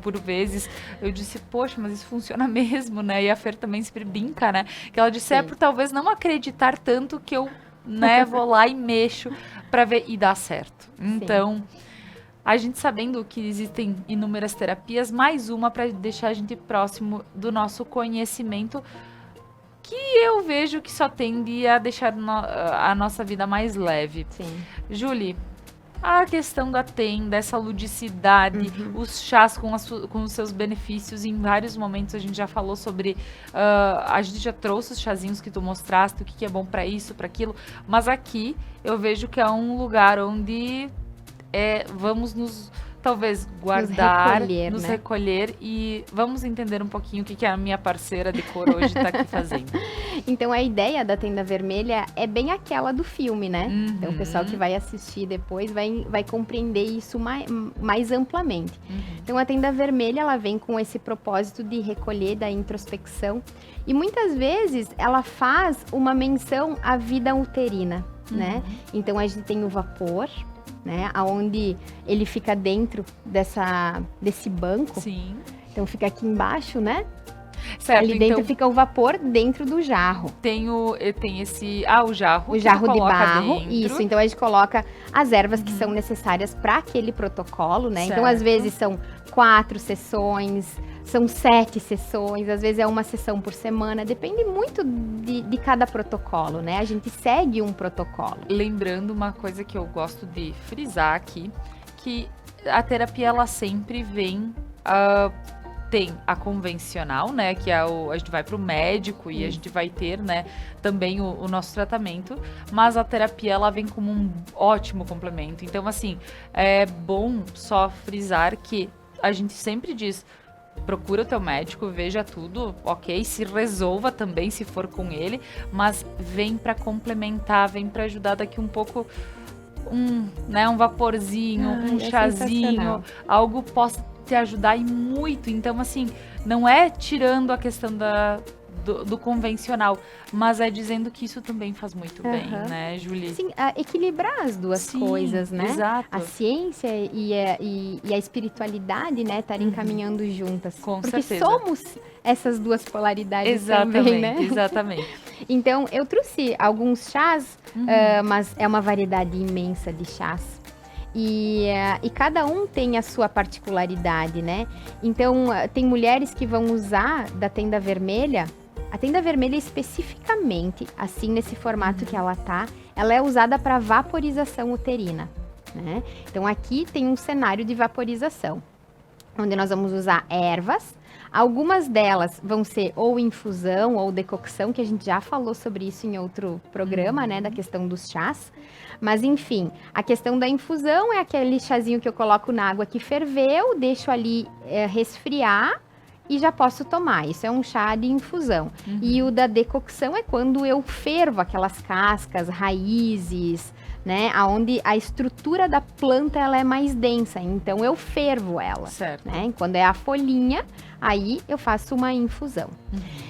Speaker 1: por vezes, eu disse, poxa, mas isso funciona mesmo, né? E a Fer também sempre brinca, né? Que ela disse, por talvez não acreditar tanto que eu, né, vou lá e mexo para ver e dá certo. Então, a gente sabendo que existem inúmeras terapias, mais uma para deixar a gente próximo do nosso conhecimento, que eu vejo que só tende a deixar a nossa vida mais leve.
Speaker 2: Sim.
Speaker 1: Julie, a questão da tenda, essa ludicidade, os chás com os seus benefícios, em vários momentos a gente já falou sobre, a gente já trouxe os chazinhos que tu mostraste, o que é bom para isso, para aquilo, mas aqui eu vejo que é um lugar onde vamos nos talvez guardar, nos
Speaker 2: né?
Speaker 1: recolher e vamos entender um pouquinho o que a minha parceira de cor hoje está aqui fazendo.
Speaker 2: Então a ideia da tenda vermelha é bem aquela do filme, né? Então o pessoal que vai assistir depois vai compreender isso mais amplamente. Então a tenda vermelha, ela vem com esse propósito de recolher, da introspecção, e muitas vezes ela faz uma menção à vida uterina, né? Então a gente tem o vapor, né? Onde ele fica dentro desse banco.
Speaker 1: Sim.
Speaker 2: Então fica aqui embaixo, né?
Speaker 1: Certo,
Speaker 2: ali dentro
Speaker 1: então,
Speaker 2: fica o vapor dentro do jarro.
Speaker 1: Tem esse... o jarro.
Speaker 2: O jarro de barro,
Speaker 1: dentro.
Speaker 2: isso. Então a gente coloca as ervas que são necessárias para aquele protocolo, né?
Speaker 1: Certo.
Speaker 2: Então às vezes são 4 sessões, são 7 sessões, às vezes é uma sessão por semana, depende muito de cada protocolo, né? A gente segue um protocolo.
Speaker 1: Lembrando uma coisa que eu gosto de frisar aqui, que a terapia, ela sempre vem... tem a convencional, né, que a gente vai para o médico e a gente vai ter, né, também o nosso tratamento, mas a terapia, ela vem como um ótimo complemento. Então, assim, é bom só frisar que a gente sempre diz, procura o teu médico, veja tudo, ok, se resolva também se for com ele, mas vem para complementar, vem para ajudar daqui um pouco... um vaporzinho, um chazinho, algo possa te ajudar e muito. Então, assim, não é tirando a questão do convencional, mas é dizendo que isso também faz muito bem, né, Julie?
Speaker 2: Sim, equilibrar as duas coisas, né?
Speaker 1: Exato.
Speaker 2: A ciência e a espiritualidade, né, estarem caminhando juntas.
Speaker 1: Com
Speaker 2: Porque
Speaker 1: certeza.
Speaker 2: somos essas duas polaridades
Speaker 1: Exatamente,
Speaker 2: também, né?
Speaker 1: exatamente.
Speaker 2: Então, eu trouxe alguns chás, mas é uma variedade imensa de chás. E cada um tem a sua particularidade, né? Então, tem mulheres que vão usar da tenda vermelha. A tenda vermelha especificamente, assim nesse formato que ela tá, ela é usada para vaporização uterina, né? Então, aqui tem um cenário de vaporização, onde nós vamos usar ervas. Algumas delas vão ser ou infusão ou decocção, que a gente já falou sobre isso em outro programa, né, da questão dos chás. Mas, enfim, a questão da infusão é aquele chazinho que eu coloco na água que ferveu, deixo ali resfriar e já posso tomar. Isso é um chá de infusão. E o da decocção é quando eu fervo aquelas cascas, raízes, né, aonde a estrutura da planta ela é mais densa, então eu fervo ela,
Speaker 1: certo,
Speaker 2: né? Quando é a folhinha, aí eu faço uma infusão.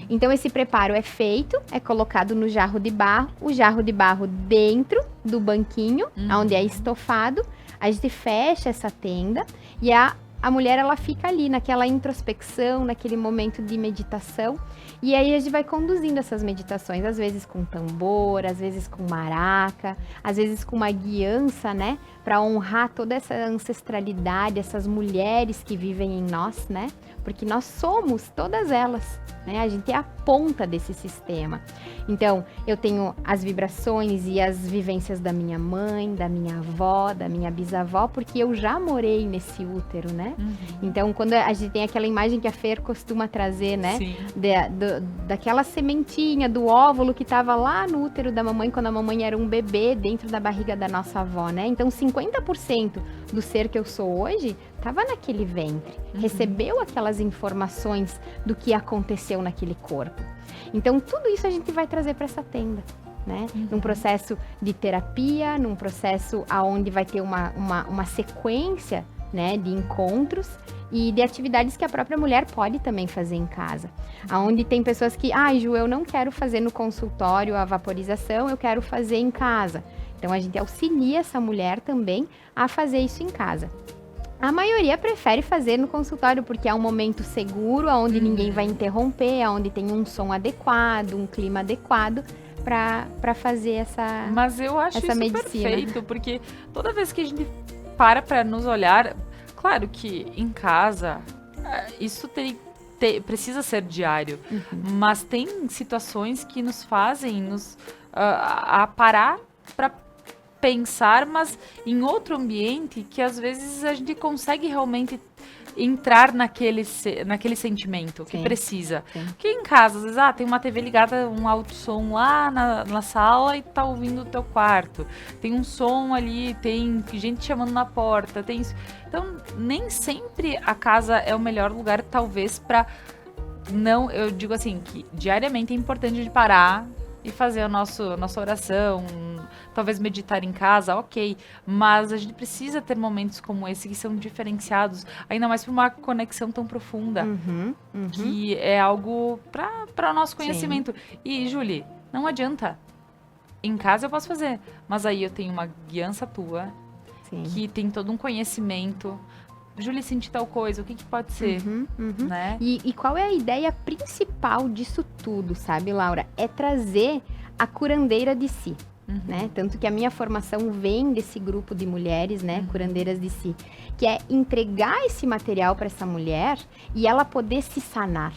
Speaker 2: Então esse preparo é feito, é colocado no jarro de barro, o jarro de barro dentro do banquinho, onde é estofado, a gente fecha essa tenda e a mulher ela fica ali naquela introspecção, naquele momento de meditação. E aí a gente vai conduzindo essas meditações, às vezes com tambor, às vezes com maraca, às vezes com uma guiança, né? Para honrar toda essa ancestralidade, essas mulheres que vivem em nós, né? Porque nós somos todas elas, né? A gente é a ponta desse sistema. Então, eu tenho as vibrações e as vivências da minha mãe, da minha avó, da minha bisavó, porque eu já morei nesse útero, né? Então, quando a gente tem aquela imagem que a Fer costuma trazer, né?
Speaker 1: Sim.
Speaker 2: Daquela sementinha, do óvulo que estava lá no útero da mamãe, quando a mamãe era um bebê dentro da barriga da nossa avó, né? Então, 50% do ser que eu sou hoje estava naquele ventre, recebeu aquelas informações do que aconteceu naquele corpo. Então, tudo isso a gente vai trazer para essa tenda, né? Num processo de terapia, num processo aonde vai ter uma sequência, né, de encontros e de atividades que a própria mulher pode também fazer em casa. Aonde tem pessoas que, Ju, eu não quero fazer no consultório a vaporização, eu quero fazer em casa. Então, a gente auxilia essa mulher também a fazer isso em casa. A maioria prefere fazer no consultório, porque é um momento seguro, onde ninguém vai interromper, onde tem um som adequado, um clima adequado para fazer essa
Speaker 1: Mas eu acho
Speaker 2: essa
Speaker 1: isso
Speaker 2: medicina.
Speaker 1: perfeito, porque toda vez que a gente para nos olhar, claro que em casa, isso precisa ser diário, mas tem situações que nos fazem a parar para pensar, mas em outro ambiente que às vezes a gente consegue realmente entrar naquele sentimento que
Speaker 2: Sim,
Speaker 1: precisa.
Speaker 2: sim.
Speaker 1: Porque em casa, às vezes, tem uma TV ligada, um alto som lá na sala e tá ouvindo o teu quarto. Tem um som ali, tem gente chamando na porta, tem isso. Então, nem sempre a casa é o melhor lugar, talvez, pra não, eu digo assim, que diariamente é importante a gente parar e fazer a nossa oração, talvez meditar em casa, ok. Mas a gente precisa ter momentos como esse que são diferenciados, ainda mais para uma conexão tão profunda, que é algo para o nosso conhecimento. E, Julie, não adianta. Em casa eu posso fazer, mas aí eu tenho uma guiança tua,
Speaker 2: Sim.
Speaker 1: que tem todo um conhecimento. Julie, senti tal coisa, o que pode ser, né?
Speaker 2: E qual é a ideia principal disso tudo, sabe, Laura? É trazer a curandeira de si, né? Tanto que a minha formação vem desse grupo de mulheres, né, curandeiras de si, que é entregar esse material para essa mulher e ela poder se sanar,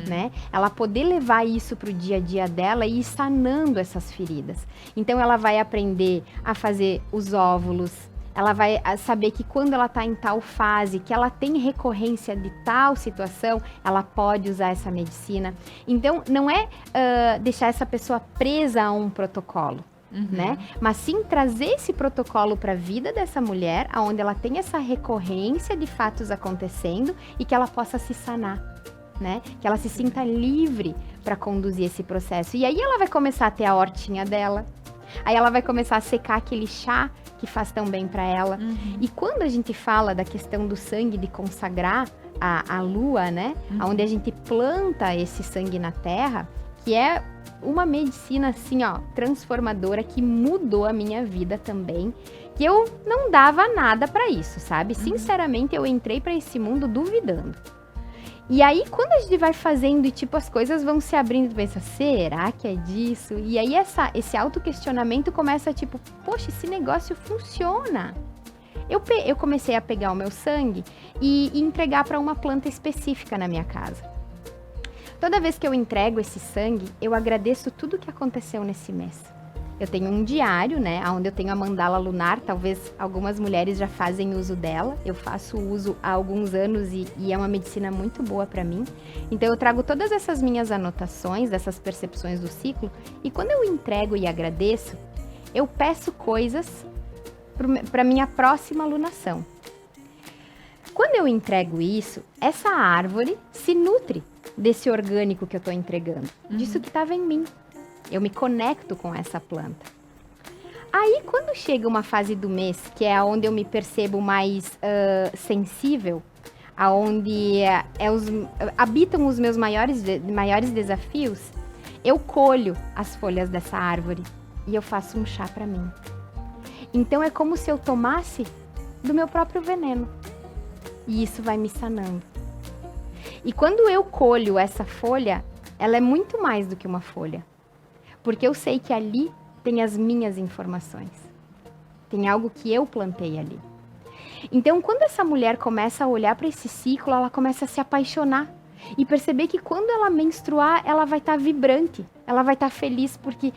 Speaker 2: né? Ela poder levar isso para o dia a dia dela e ir sanando essas feridas. Então ela vai aprender a fazer os óvulos. Ela vai saber que quando ela está em tal fase, que ela tem recorrência de tal situação, ela pode usar essa medicina. Então, não é deixar essa pessoa presa a um protocolo, né? Mas sim trazer esse protocolo para a vida dessa mulher, onde ela tem essa recorrência de fatos acontecendo e que ela possa se sanar, né? Que ela se sinta livre para conduzir esse processo. E aí ela vai começar a ter a hortinha dela. Aí ela vai começar a secar aquele chá que faz tão bem para ela. E quando a gente fala da questão do sangue, de consagrar a lua, né? Onde a gente planta esse sangue na terra, que é uma medicina, assim, ó, transformadora, que mudou a minha vida também. Que eu não dava nada para isso, sabe? Sinceramente, eu entrei para esse mundo duvidando. E aí, quando a gente vai fazendo e, tipo, as coisas vão se abrindo, tu pensa, será que é disso? E aí, esse autoquestionamento começa, tipo, poxa, esse negócio funciona. Eu comecei a pegar o meu sangue e entregar para uma planta específica na minha casa. Toda vez que eu entrego esse sangue, eu agradeço tudo que aconteceu nesse mês. Eu tenho um diário, né, onde eu tenho a mandala lunar, talvez algumas mulheres já fazem uso dela. Eu faço uso há alguns anos e é uma medicina muito boa para mim. Então eu trago todas essas minhas anotações, dessas percepções do ciclo, e quando eu entrego e agradeço, eu peço coisas para minha próxima lunação. Quando eu entrego isso, essa árvore se nutre desse orgânico que eu estou entregando, disso que estava em mim. Eu me conecto com essa planta. Aí, quando chega uma fase do mês, que é onde eu me percebo mais sensível, aonde habitam os meus maiores desafios, eu colho as folhas dessa árvore e eu faço um chá para mim. Então, é como se eu tomasse do meu próprio veneno. E isso vai me sanando. E quando eu colho essa folha, ela é muito mais do que uma folha. Porque eu sei que ali tem as minhas informações. Tem algo que eu plantei ali. Então, quando essa mulher começa a olhar para esse ciclo, ela começa a se apaixonar. E perceber que quando ela menstruar, ela vai estar vibrante. Ela vai estar feliz porque...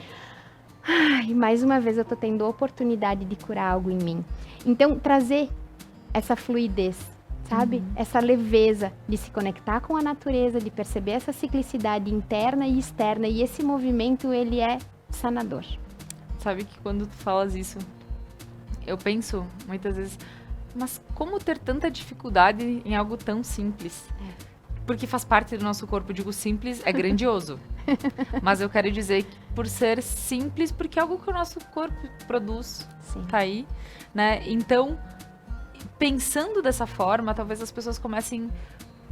Speaker 2: mais uma vez eu estou tendo a oportunidade de curar algo em mim. Então, trazer essa fluidez, sabe? Essa leveza de se conectar com a natureza, de perceber essa ciclicidade interna e externa. E esse movimento, ele é sanador.
Speaker 1: Sabe que quando tu falas isso, eu penso muitas vezes, mas como ter tanta dificuldade em algo tão simples? Porque faz parte do nosso corpo. Digo simples, é grandioso. Mas eu quero dizer que por ser simples, porque é algo que o nosso corpo produz.
Speaker 2: Sim.
Speaker 1: Tá aí, né? Então... pensando dessa forma, talvez as pessoas comecem...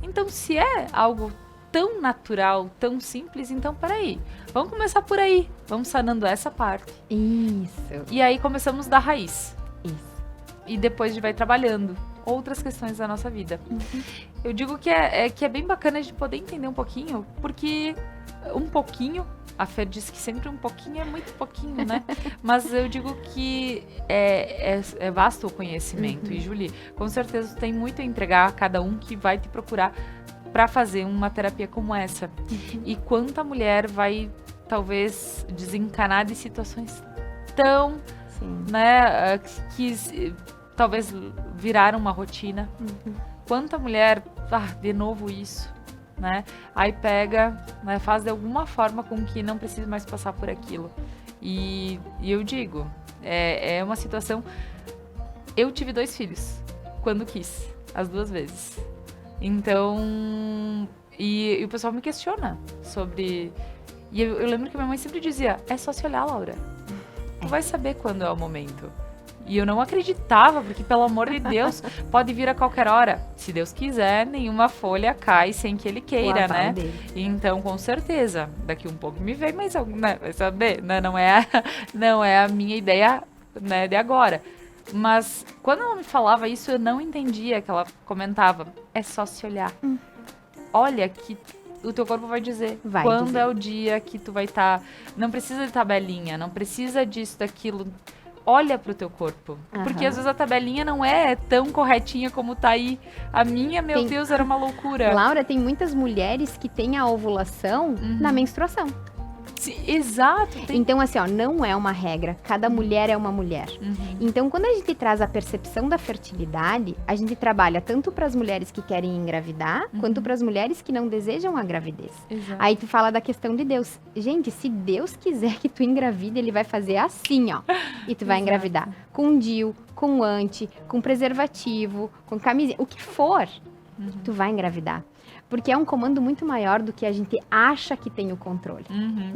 Speaker 1: Então, se é algo tão natural, tão simples, então, peraí. Vamos começar por aí. Vamos sanando essa parte.
Speaker 2: Isso.
Speaker 1: E aí, começamos da raiz.
Speaker 2: Isso.
Speaker 1: E depois a gente vai trabalhando outras questões da nossa vida. Eu digo que é bem bacana a gente poder entender um pouquinho, porque um pouquinho... A Fer disse que sempre um pouquinho é muito pouquinho, né? Mas eu digo que é vasto o conhecimento. E, Julie, com certeza tem muito a entregar a cada um que vai te procurar para fazer uma terapia como essa. E quanta mulher vai, talvez, desencanar de situações tão
Speaker 2: Sim.
Speaker 1: né? Talvez viraram uma rotina. Quanta mulher, de novo isso, né? Aí pega, né, faz de alguma forma com que não precise mais passar por aquilo. E eu digo, é uma situação... Eu tive 2 filhos, quando quis, as 2 vezes. Então, e o pessoal me questiona sobre... E eu lembro que minha mãe sempre dizia, é só se olhar, Laura. Tu vai saber quando é o momento. E eu não acreditava, porque, pelo amor de Deus, pode vir a qualquer hora. Se Deus quiser, nenhuma folha cai sem que Ele queira, né? Então, com certeza, daqui um pouco me vem, mas né, vai saber, né? Não é a minha ideia, né, de agora. Mas, quando ela me falava isso, eu não entendia que ela comentava. É só se olhar. Olha que... O teu corpo vai dizer quando é o dia que tu vai estar... Não precisa de tabelinha, não precisa disso, daquilo... Olha pro teu corpo. Porque às vezes a tabelinha não é tão corretinha como tá aí. A minha, meu Deus, era uma loucura.
Speaker 2: Laura, tem muitas mulheres que têm a ovulação na menstruação.
Speaker 1: Sim, exato.
Speaker 2: Então, assim, ó, não é uma regra. Cada mulher é uma mulher. Então, quando a gente traz a percepção da fertilidade, a gente trabalha tanto para as mulheres que querem engravidar, quanto para as mulheres que não desejam a gravidez.
Speaker 1: Exato.
Speaker 2: Aí tu fala da questão de Deus. Gente, se Deus quiser que tu engravide, Ele vai fazer assim, ó. E tu vai engravidar. Com DIU, com anti, com preservativo, com camisinha, o que for, tu vai engravidar. Porque é um comando muito maior do que a gente acha que tem o controle.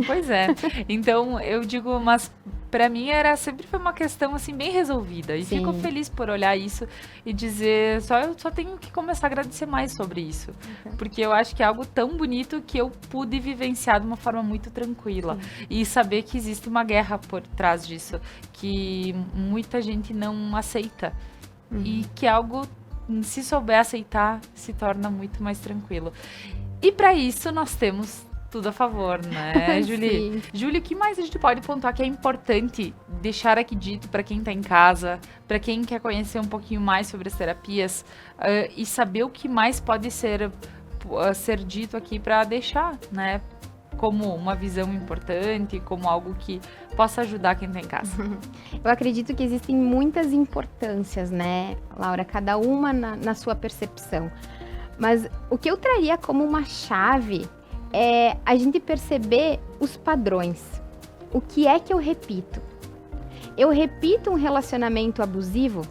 Speaker 1: Pois é. Então, eu digo, mas pra mim sempre foi uma questão assim bem resolvida. E fico feliz por olhar isso e dizer, eu só tenho que começar a agradecer mais sobre isso. Porque eu acho que é algo tão bonito que eu pude vivenciar de uma forma muito tranquila. E saber que existe uma guerra por trás disso, que muita gente não aceita. E que é algo... Se souber aceitar, se torna muito mais tranquilo. E para isso nós temos tudo a favor, né, Julie? Júlia, o que mais a gente pode pontuar que é importante deixar aqui dito para quem está em casa, para quem quer conhecer um pouquinho mais sobre as terapias e saber o que mais pode ser dito aqui para deixar, né? Como uma visão importante, como algo que possa ajudar quem está em casa.
Speaker 2: Eu acredito que existem muitas importâncias, né, Laura? Cada uma na sua percepção. Mas o que eu traria como uma chave é a gente perceber os padrões. O que é que eu repito? Eu repito um relacionamento abusivo?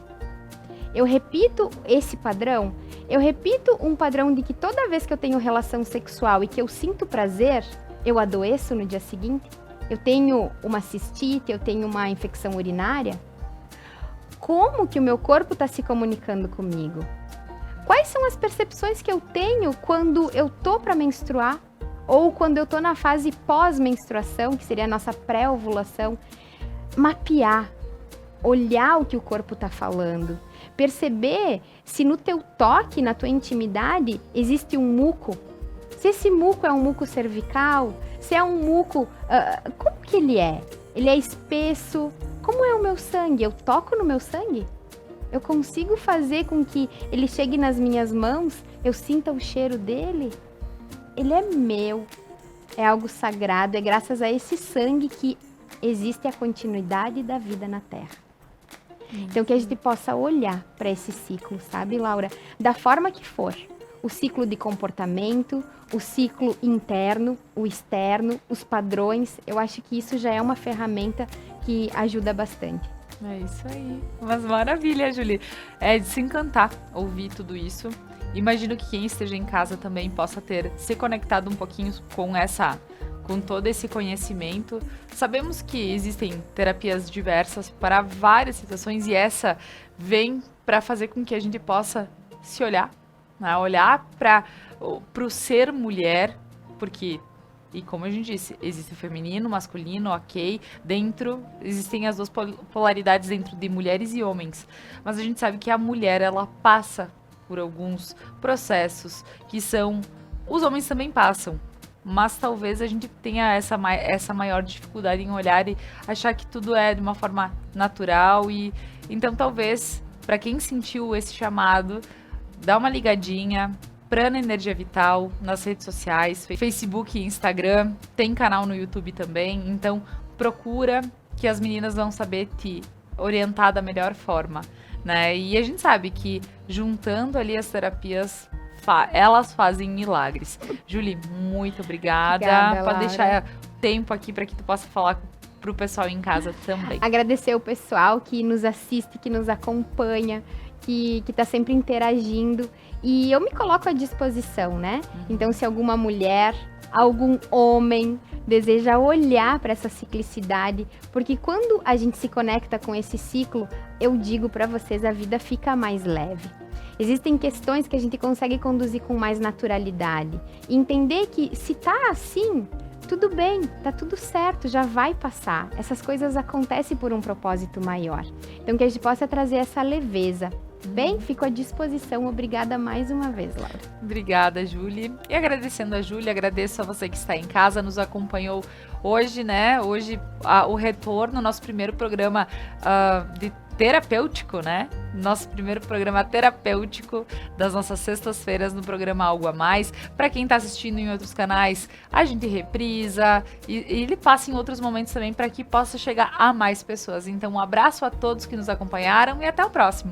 Speaker 2: Eu repito esse padrão? Eu repito um padrão de que toda vez que eu tenho relação sexual e que eu sinto prazer, eu adoeço no dia seguinte? Eu tenho uma cistite, eu tenho uma infecção urinária? Como que o meu corpo está se comunicando comigo? Quais são as percepções que eu tenho quando eu tô para menstruar? Ou quando eu tô na fase pós-menstruação, que seria a nossa pré-ovulação? Mapear, olhar o que o corpo está falando. Perceber se no teu toque, na tua intimidade, existe um muco. Se esse muco é um muco cervical, se é um muco... como que ele é? Ele é espesso? Como é o meu sangue? Eu toco no meu sangue? Eu consigo fazer com que ele chegue nas minhas mãos? Eu sinta o cheiro dele? Ele é meu. É algo sagrado. É graças a esse sangue que existe a continuidade da vida na Terra. Então, que a gente possa olhar para esse ciclo, sabe, Laura? Da forma que for. O ciclo de comportamento, o ciclo interno, o externo, os padrões. Eu acho que isso já é uma ferramenta que ajuda bastante.
Speaker 1: É isso aí. Mas maravilha, Julie. É de se encantar ouvir tudo isso. Imagino que quem esteja em casa também possa ter se conectado um pouquinho com todo esse conhecimento. Sabemos que existem terapias diversas para várias situações e essa vem para fazer com que a gente possa se olhar, né? Olhar para o ser mulher, porque, e como a gente disse, existe o feminino, o masculino, ok, existem as duas polaridades dentro de mulheres e homens, mas a gente sabe que a mulher, ela passa por alguns processos que os homens também passam, mas talvez a gente tenha essa maior dificuldade em olhar e achar que tudo é de uma forma natural e então talvez, para quem sentiu esse chamado, dá uma ligadinha, Prana Energia Vital, nas redes sociais, Facebook e Instagram, tem canal no YouTube também, então procura que as meninas vão saber te orientar da melhor forma, né? E a gente sabe que juntando ali as terapias, elas fazem milagres. Julie, muito obrigada.
Speaker 2: Obrigada,
Speaker 1: Pode
Speaker 2: Laura.
Speaker 1: deixar tempo aqui para que tu possa falar pro pessoal em casa também.
Speaker 2: Agradecer o pessoal que nos assiste, que nos acompanha, que tá sempre interagindo. E eu me coloco à disposição, né? Então, se alguma mulher, algum homem deseja olhar para essa ciclicidade, porque quando a gente se conecta com esse ciclo, eu digo para vocês, a vida fica mais leve. Existem questões que a gente consegue conduzir com mais naturalidade. E entender que se tá assim, tudo bem, tá tudo certo, já vai passar. Essas coisas acontecem por um propósito maior. Então, que a gente possa trazer essa leveza. Bem, fico à disposição. Obrigada mais uma vez, Laura.
Speaker 1: Obrigada, Julie. E agradecendo a Julie, agradeço a você que está em casa, nos acompanhou hoje, né? Hoje, o retorno, nosso primeiro programa de terapêutico, né? Nosso primeiro programa terapêutico das nossas sextas-feiras no programa Algo a Mais. Para quem está assistindo em outros canais, a gente reprisa e ele passa em outros momentos também para que possa chegar a mais pessoas. Então, um abraço a todos que nos acompanharam e até o próximo.